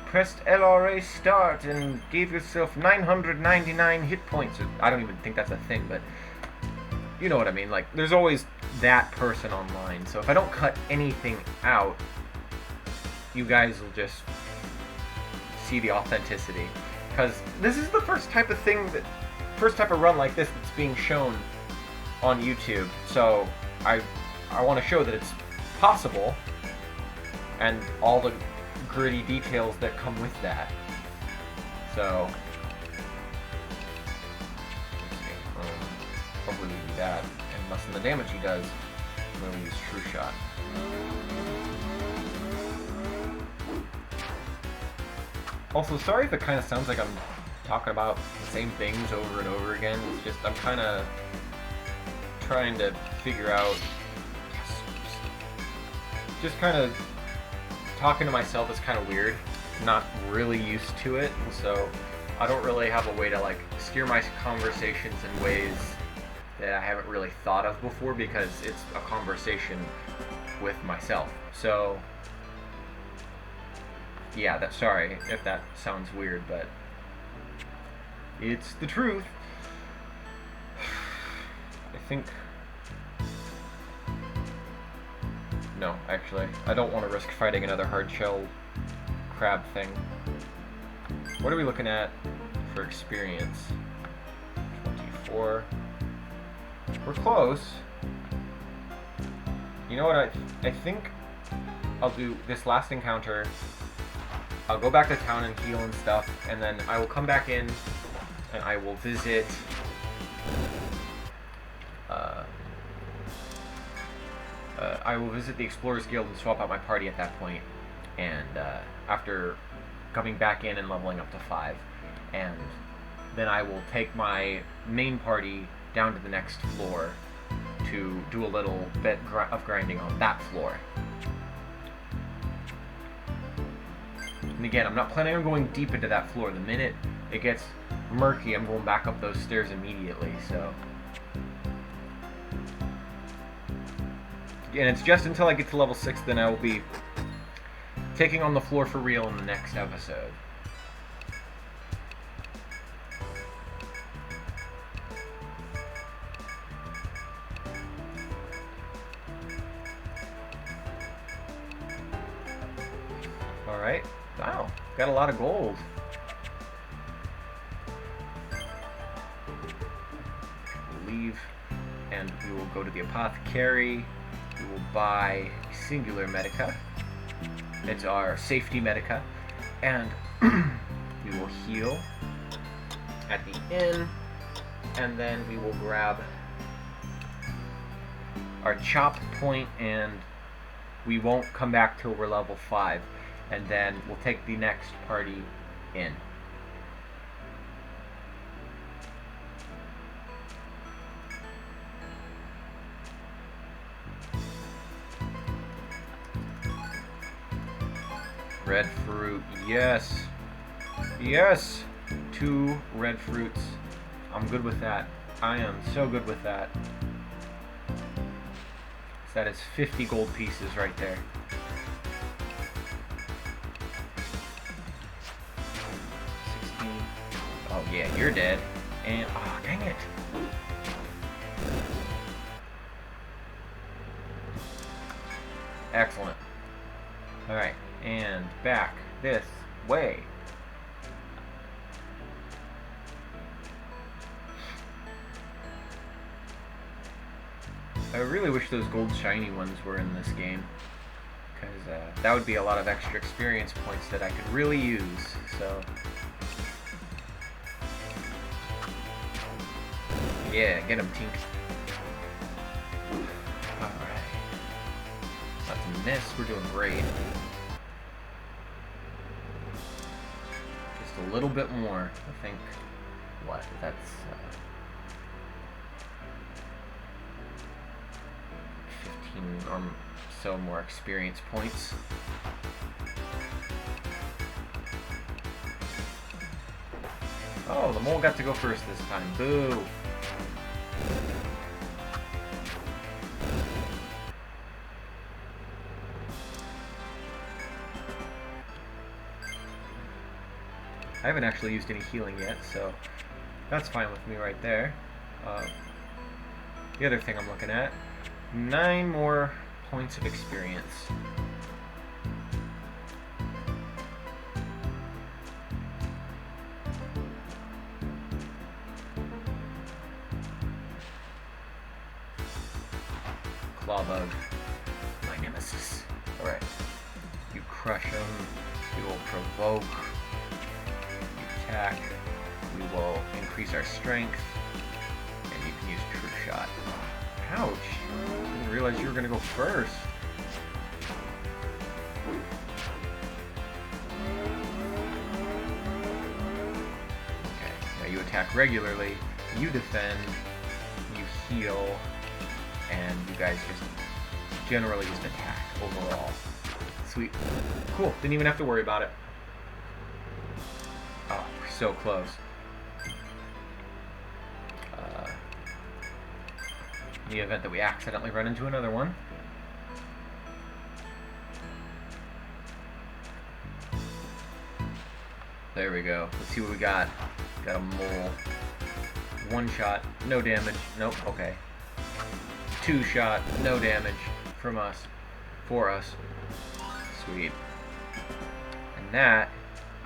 pressed LRA start and gave yourself 999 hit points. I don't even think that's a thing, but you know what I mean. Like, there's always that person online. So if I don't cut anything out, you guys will just see the authenticity. Because this is the first type of run like this that's being shown on YouTube. So I want to show that it's possible, and all the gritty details that come with that. So let's see. Probably do that, and lessen the damage he does. I'm going to use True Shot. Also, sorry if it kind of sounds like I'm talking about the same things over and over again. It's just I'm kind of trying to figure out, just kind of talking to myself is kind of weird. Not really used to it, and so I don't really have a way to like steer my conversations in ways that I haven't really thought of before, because it's a conversation with myself. So yeah, sorry if that sounds weird, but it's the truth. I think... No, actually, I don't want to risk fighting another hard-shell crab thing. What are we looking at for experience? 24. We're close. You know what, I think I'll do this last encounter. I'll go back to town and heal and stuff, and then I will come back in and I will visit the Explorers Guild and swap out my party at that point, and after coming back in and leveling up to 5, and then I will take my main party down to the next floor to do a little bit of grinding on that floor. And again, I'm not planning on going deep into that floor. The minute it gets murky, I'm going back up those stairs immediately, so... And it's just until I get to level 6, then I will be taking on the floor for real in the next episode. Alright. Wow, got a lot of gold. Leave will go to the apothecary. We will buy a singular medica. It's our safety medica. And we will heal at the inn. And then we will grab our chop point, and we won't come back till we're level 5. And then we'll take the next party in. Red fruit, yes. Yes! 2 red fruits. I'm good with that. I am so good with that. So that is 50 gold pieces right there. Oh yeah, you're dead. And, oh, dang it. Excellent. Alright, and back this way. I really wish those gold shiny ones were in this game, because that would be a lot of extra experience points that I could really use, so... Yeah, get him, Tink. Alright. Not to miss, we're doing great. Just a little bit more, I think. What? That's... 15 or so more experience points. Oh, the mole got to go first this time. Boo! I haven't actually used any healing yet, so that's fine with me right there. The other thing I'm looking at, 9 more points of experience. Clawbug, my nemesis. Alright. You crush him, we will provoke, you attack, we will increase our strength, and you can use True Shot. Ouch! I didn't realize you were gonna go first. Okay, now you attack regularly, you defend, you heal, and you guys just generally just attack overall. Sweet. Cool, didn't even have to worry about it. Oh, we're so close. In the event that we accidentally run into another one. There we go. Let's see what we got. Got a mole. 1 shot, no damage. Nope, okay. 2 shot, no damage from us. For us. Sweet. And that,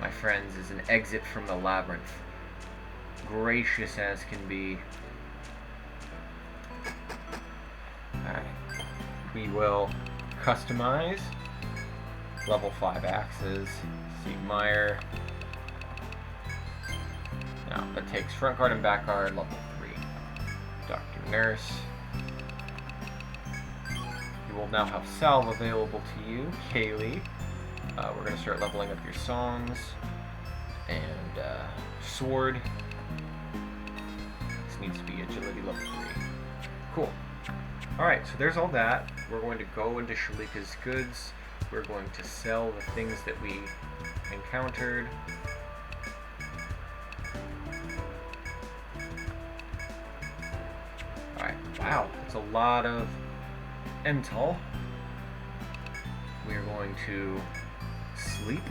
my friends, is an exit from the labyrinth. Gracious as can be. Alright. We will customize level 5 axes. Siegmeyer. Now, that takes front guard and back guard, level 3. Dr. Nurse. You will now have salve available to you, Kaylee. We're going to start leveling up your songs. And sword. This needs to be agility level 3. Cool. Alright, so there's all that. We're going to go into Shalika's goods. We're going to sell the things that we encountered. Alright, wow, that's a lot of Ental. We're going to sleep.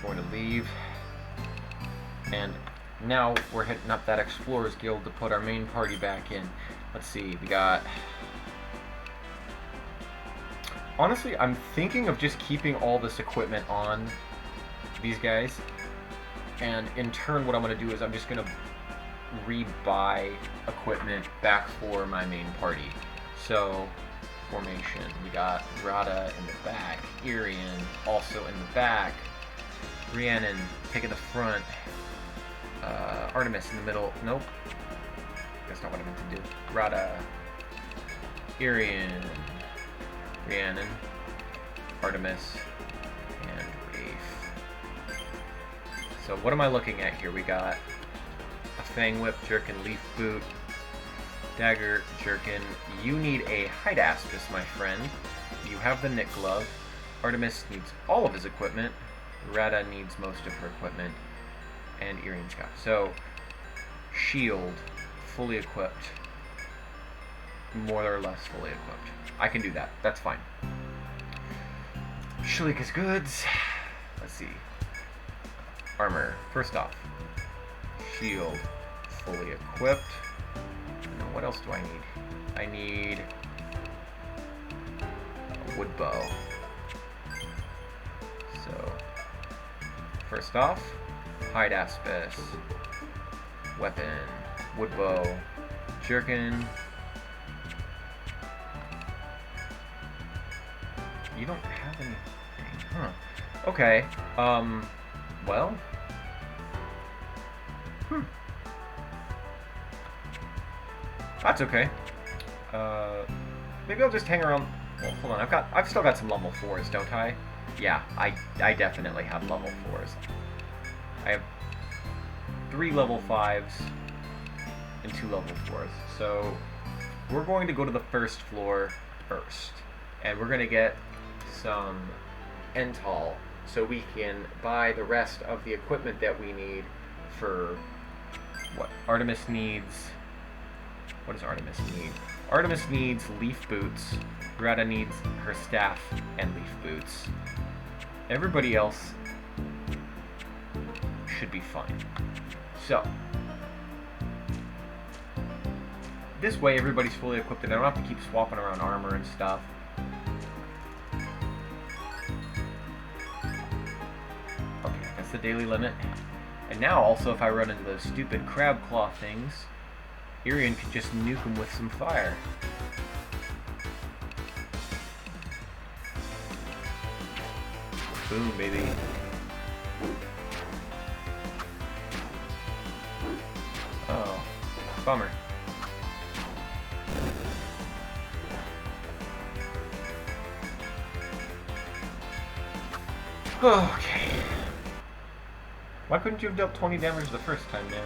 We're going to leave. And now we're hitting up that Explorers Guild to put our main party back in. Let's see, we got... Honestly, I'm thinking of just keeping all this equipment on these guys. And in turn, what I'm going to do is I'm just going to rebuy equipment back for my main party. So, formation. We got Rada in the back, Etrian also in the back, Rhiannon taking the front, Artemis in the middle. Nope. That's not what I meant to do. Rada, Etrian, Rhiannon, Artemis, and Wraith. So what am I looking at here? We got a Fang Whip, Jerkin, Leaf Boot, Dagger, Jerkin. You need a Hide Aspis, my friend. You have the Knit Glove. Artemis needs all of his equipment. Rada needs most of her equipment. And Etrian's got. So, shield, fully equipped. More or less fully equipped. I can do that. That's fine. Shalika's goods. Let's see. Armor. First off, shield, fully equipped. Now, what else do I need? I need a wood bow. So, first off, Hide Aspis, weapon, wood bow, jerkin. You don't have anything, huh? Okay, well, that's okay. Maybe I'll just hang around. Well, hold on. I've still got some level 4s, don't I? Yeah, I definitely have level 4s. I have 3 level 5s and 2 level 4s. So we're going to go to the first floor first, and we're going to get some Ental so we can buy the rest of the equipment that we need for what Artemis needs. What does Artemis need? Artemis needs leaf boots. Rada needs her staff and leaf boots. Everybody else should be fine. So, this way everybody's fully equipped and I don't have to keep swapping around armor and stuff. Okay, that's the daily limit. And now also if I run into those stupid crab claw things, Etrian could just nuke them with some fire. Boom, baby. Oh, bummer. Okay. Why couldn't you have dealt 20 damage the first time, man?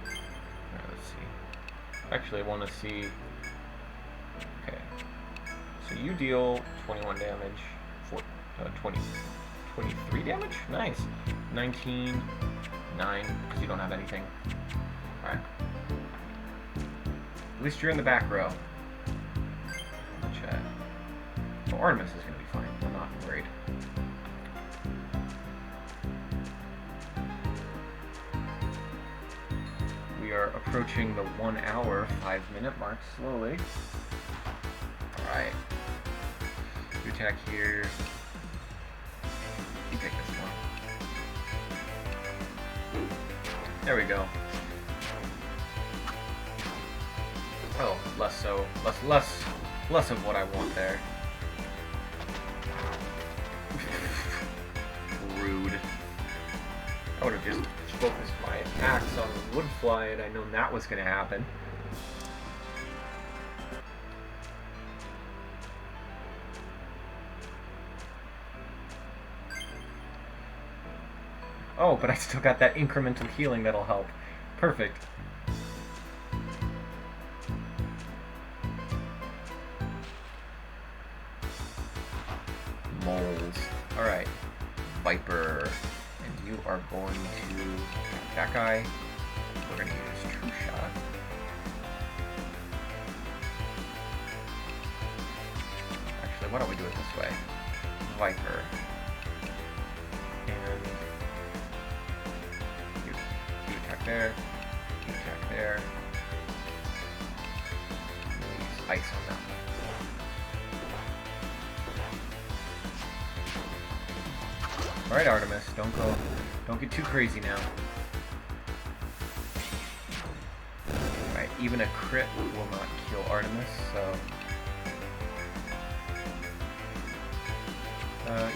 Alright, let's see. Actually, I want to see... Okay. So you deal 21 damage, 23 damage? Nice. 19, 9, because you don't have anything. Alright. At least you're in the back row. Chat. Well, Artemis is going to be fine. I'm not worried. We are approaching the 1 hour, 5-minute mark slowly. Alright. You attack here. You pick this one. There we go. Oh, less so. Less of what I want there. Rude. I would have just focused my attacks on the Woodfly and I known that was going to happen. Oh, but I still got that incremental healing that'll help. Perfect. Moles. Alright. Viper. And you are going to... That guy. We're going to use True Shot. Actually, why don't we do it this way? Viper. And... You attack there. You attack there. Use ice on that one. Alright, Artemis, don't get too crazy now. Alright, even a crit will not kill Artemis, so...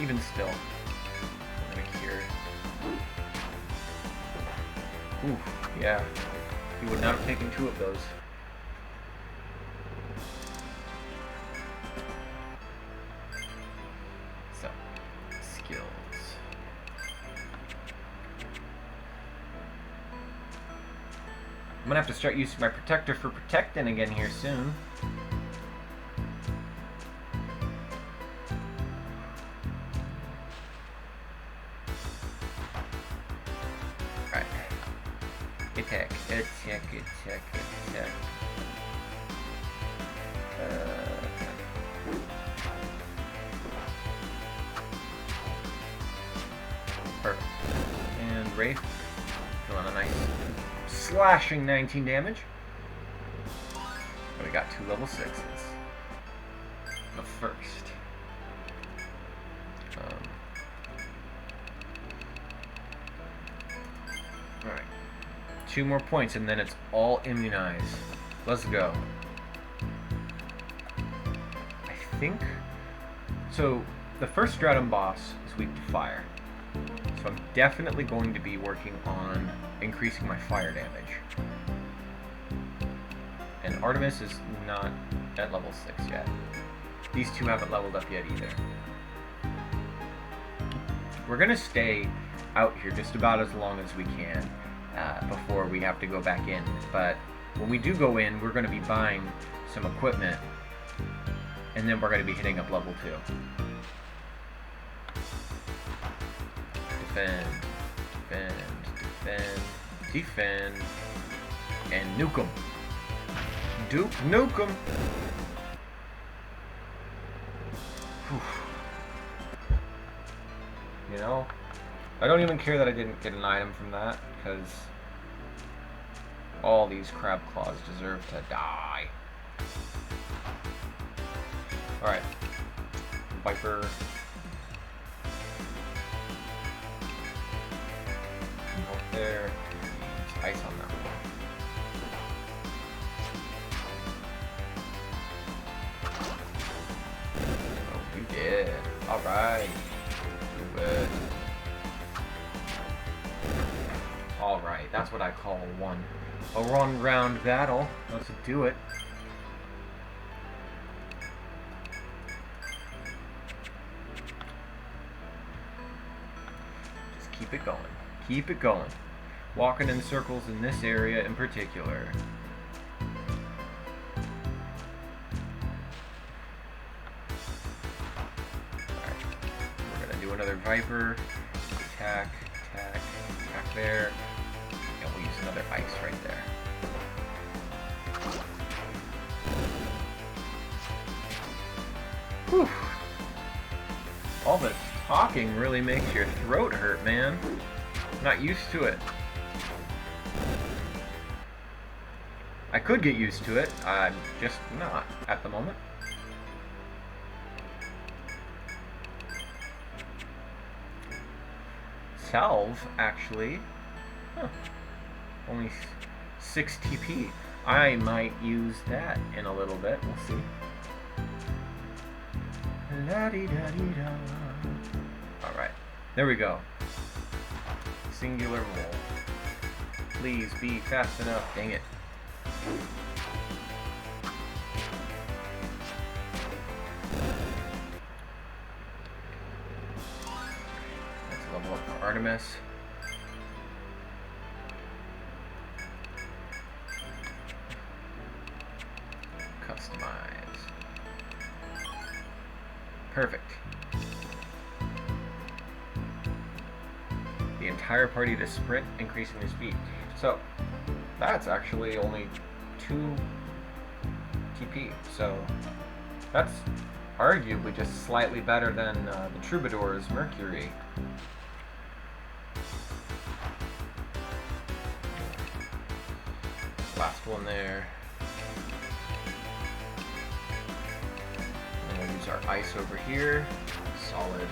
even still, I'm gonna cure. Ooh, yeah. He would not have taken 2 of those. So, skills. I'm gonna have to start using my protector for protecting again here soon. Attack. Perfect. And Wraith. Doing a nice slashing 19 damage. We got 2 level 6s. The first. Alright. 2 more points and then it's all immunized. Let's go. I think... So, the first Stratum boss is weak to fire. So I'm definitely going to be working on increasing my fire damage. And Artemis is not at level 6 yet. These 2 haven't leveled up yet either. We're gonna stay out here just about as long as we can. Before we have to go back in. But when we do go in, we're going to be buying some equipment, and then we're going to be hitting up level 2. Defend, and nuke 'em. Nuke 'em. You know, I don't even care that I didn't get an item from that, because all these crab claws deserve to die. Alright. Viper. Up there. There's ice on that one. Oh, you did. Alright. Good. Alright, that's what I call a one-round battle. Let's do it. Just keep it going. Keep it going. Walking in circles in this area in particular. Alright. We're gonna do another Viper. Attack there. And we'll use another ice right there. Whew. All the talking really makes your throat hurt, man. I'm not used to it. I could get used to it. I'm just not at the moment. Salve, actually. Huh. Only 6 TP. I might use that in a little bit. We'll see. La-di-da-di-da. Alright. There we go. Singular mole. Please be fast enough. Dang it. Let's level up for Artemis. Customize. Perfect. The entire party to sprint, increasing their speed. So, that's actually only 2 TP. So, that's arguably just slightly better than the Troubadour's Mercury. Last one there. And we'll use our ice over here. Solid.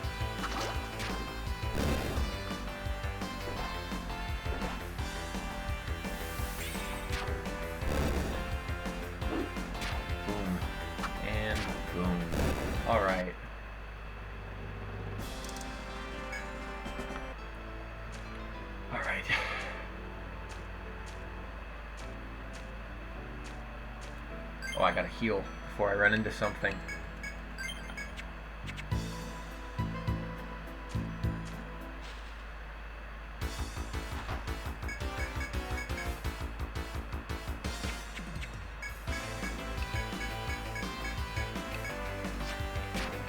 Alright. Alright. Oh, I gotta heal before I run into something.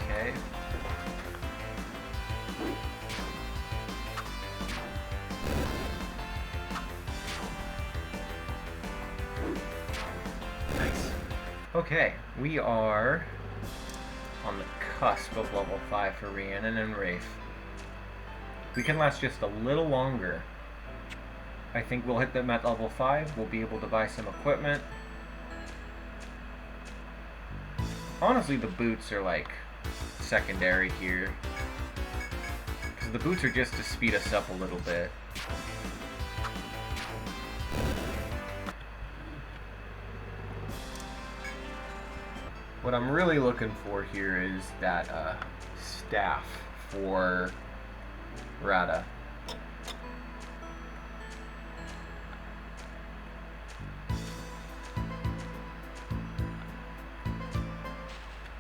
Okay. Nice. Okay, we are on the cusp of level 5 for Rhiannon and Wraith. We can last just a little longer. I think we'll hit them at level 5. We'll be able to buy some equipment. Honestly, the boots are like secondary here. Because the boots are just to speed us up a little bit. What I'm really looking for here is that staff for Rada.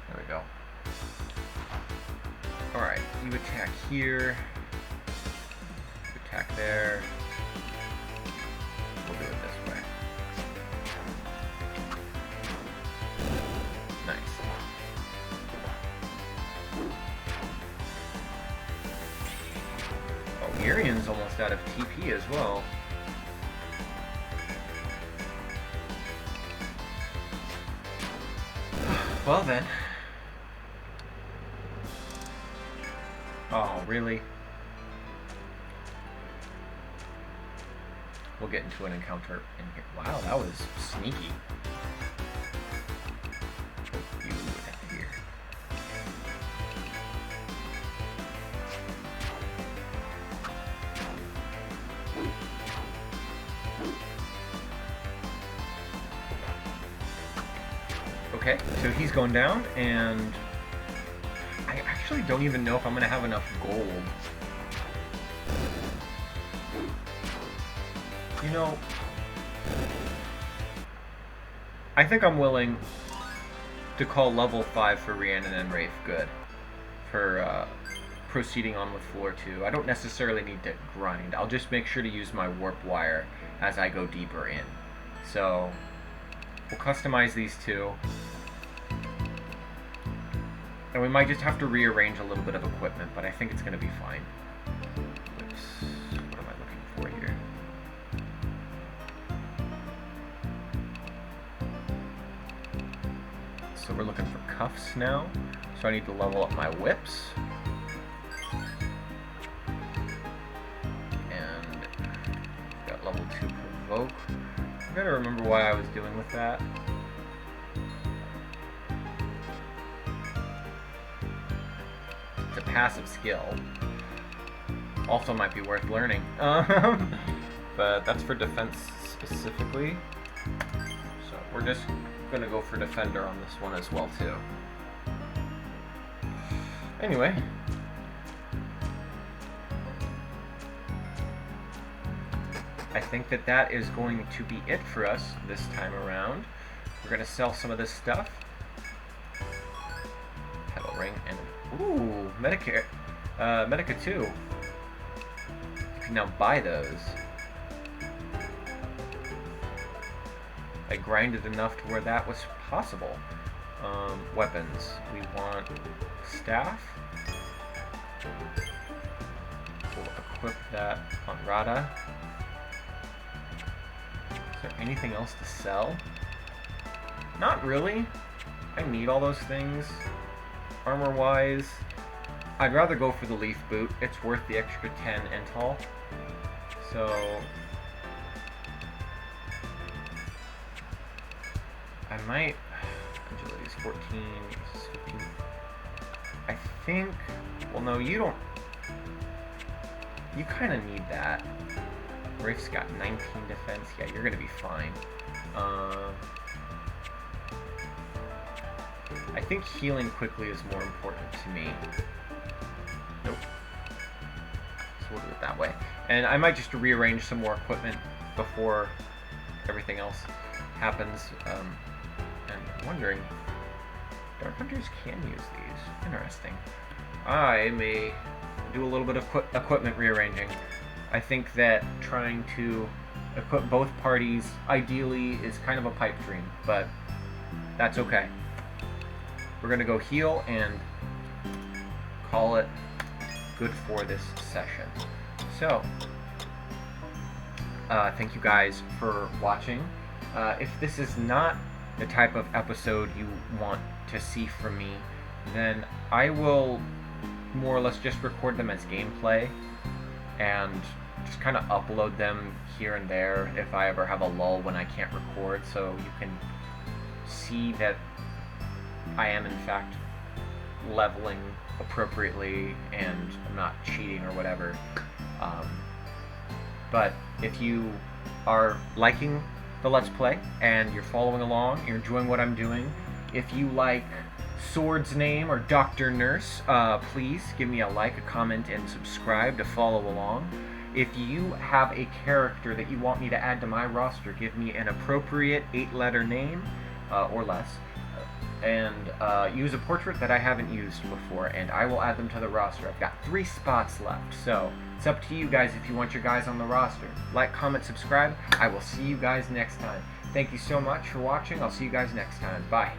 There we go. Alright, you attack here. You attack there. We'll do it this way. Nice. Oh, Irian's almost out of TP as well. Well then. Oh, really? We'll get into an encounter in here. Wow, that was sneaky. You here. Okay, so he's going down, and I actually don't even know if I'm going to have enough gold. You know, I think I'm willing to call level 5 for Rhiannon and Wraith good for proceeding on with floor 2. I don't necessarily need to grind. I'll just make sure to use my warp wire as I go deeper in. So we'll customize these two. And we might just have to rearrange a little bit of equipment, but I think it's going to be fine. Oops. What am I looking for here? So we're looking for cuffs now. So I need to level up my whips. And got level 2 provoke. I gotta remember why I was doing with that. It's a passive skill. Also might be worth learning. But that's for defense specifically. So we're just gonna go for defender on this one as well too. Anyway. I think that that is going to be it for us this time around. We're gonna sell some of this stuff. Pedal ring and ooh, Medicare, Medica 2. You can now buy those. I grinded enough to where that was possible. Weapons. We want staff. We'll equip that on Rada. Is there anything else to sell? Not really. I need all those things. Armor-wise, I'd rather go for the leaf boot. It's worth the extra 10 intel. So I might. Agility is 14. 15. I think. Well, no, you don't. You kind of need that. Wraith's got 19 defense. Yeah, you're gonna be fine. I think healing quickly is more important to me. Nope. So we'll do it that way. And I might just rearrange some more equipment before everything else happens. And I'm wondering, Dark Hunters can use these. Interesting. I may do a little bit of equipment rearranging. I think that trying to equip both parties ideally is kind of a pipe dream, but that's okay. We're gonna go heal and call it good for this session. So, thank you guys for watching. If this is not the type of episode you want to see from me, then I will more or less just record them as gameplay and just kind of upload them here and there if I ever have a lull when I can't record, so you can see that I am in fact leveling appropriately and I'm not cheating or whatever. But if you are liking the Let's Play and you're following along, you're enjoying what I'm doing, if you like Sword's Name or Dr. Nurse, please give me a like, a comment, and subscribe to follow along. If you have a character that you want me to add to my roster, give me an appropriate 8-letter name or less, and use a portrait that I haven't used before, and I will add them to the roster. I've got 3 spots left, so it's up to you guys if you want your guys on the roster. Like, comment, subscribe. I will see you guys next time. Thank you so much for watching. I'll see you guys next time. Bye.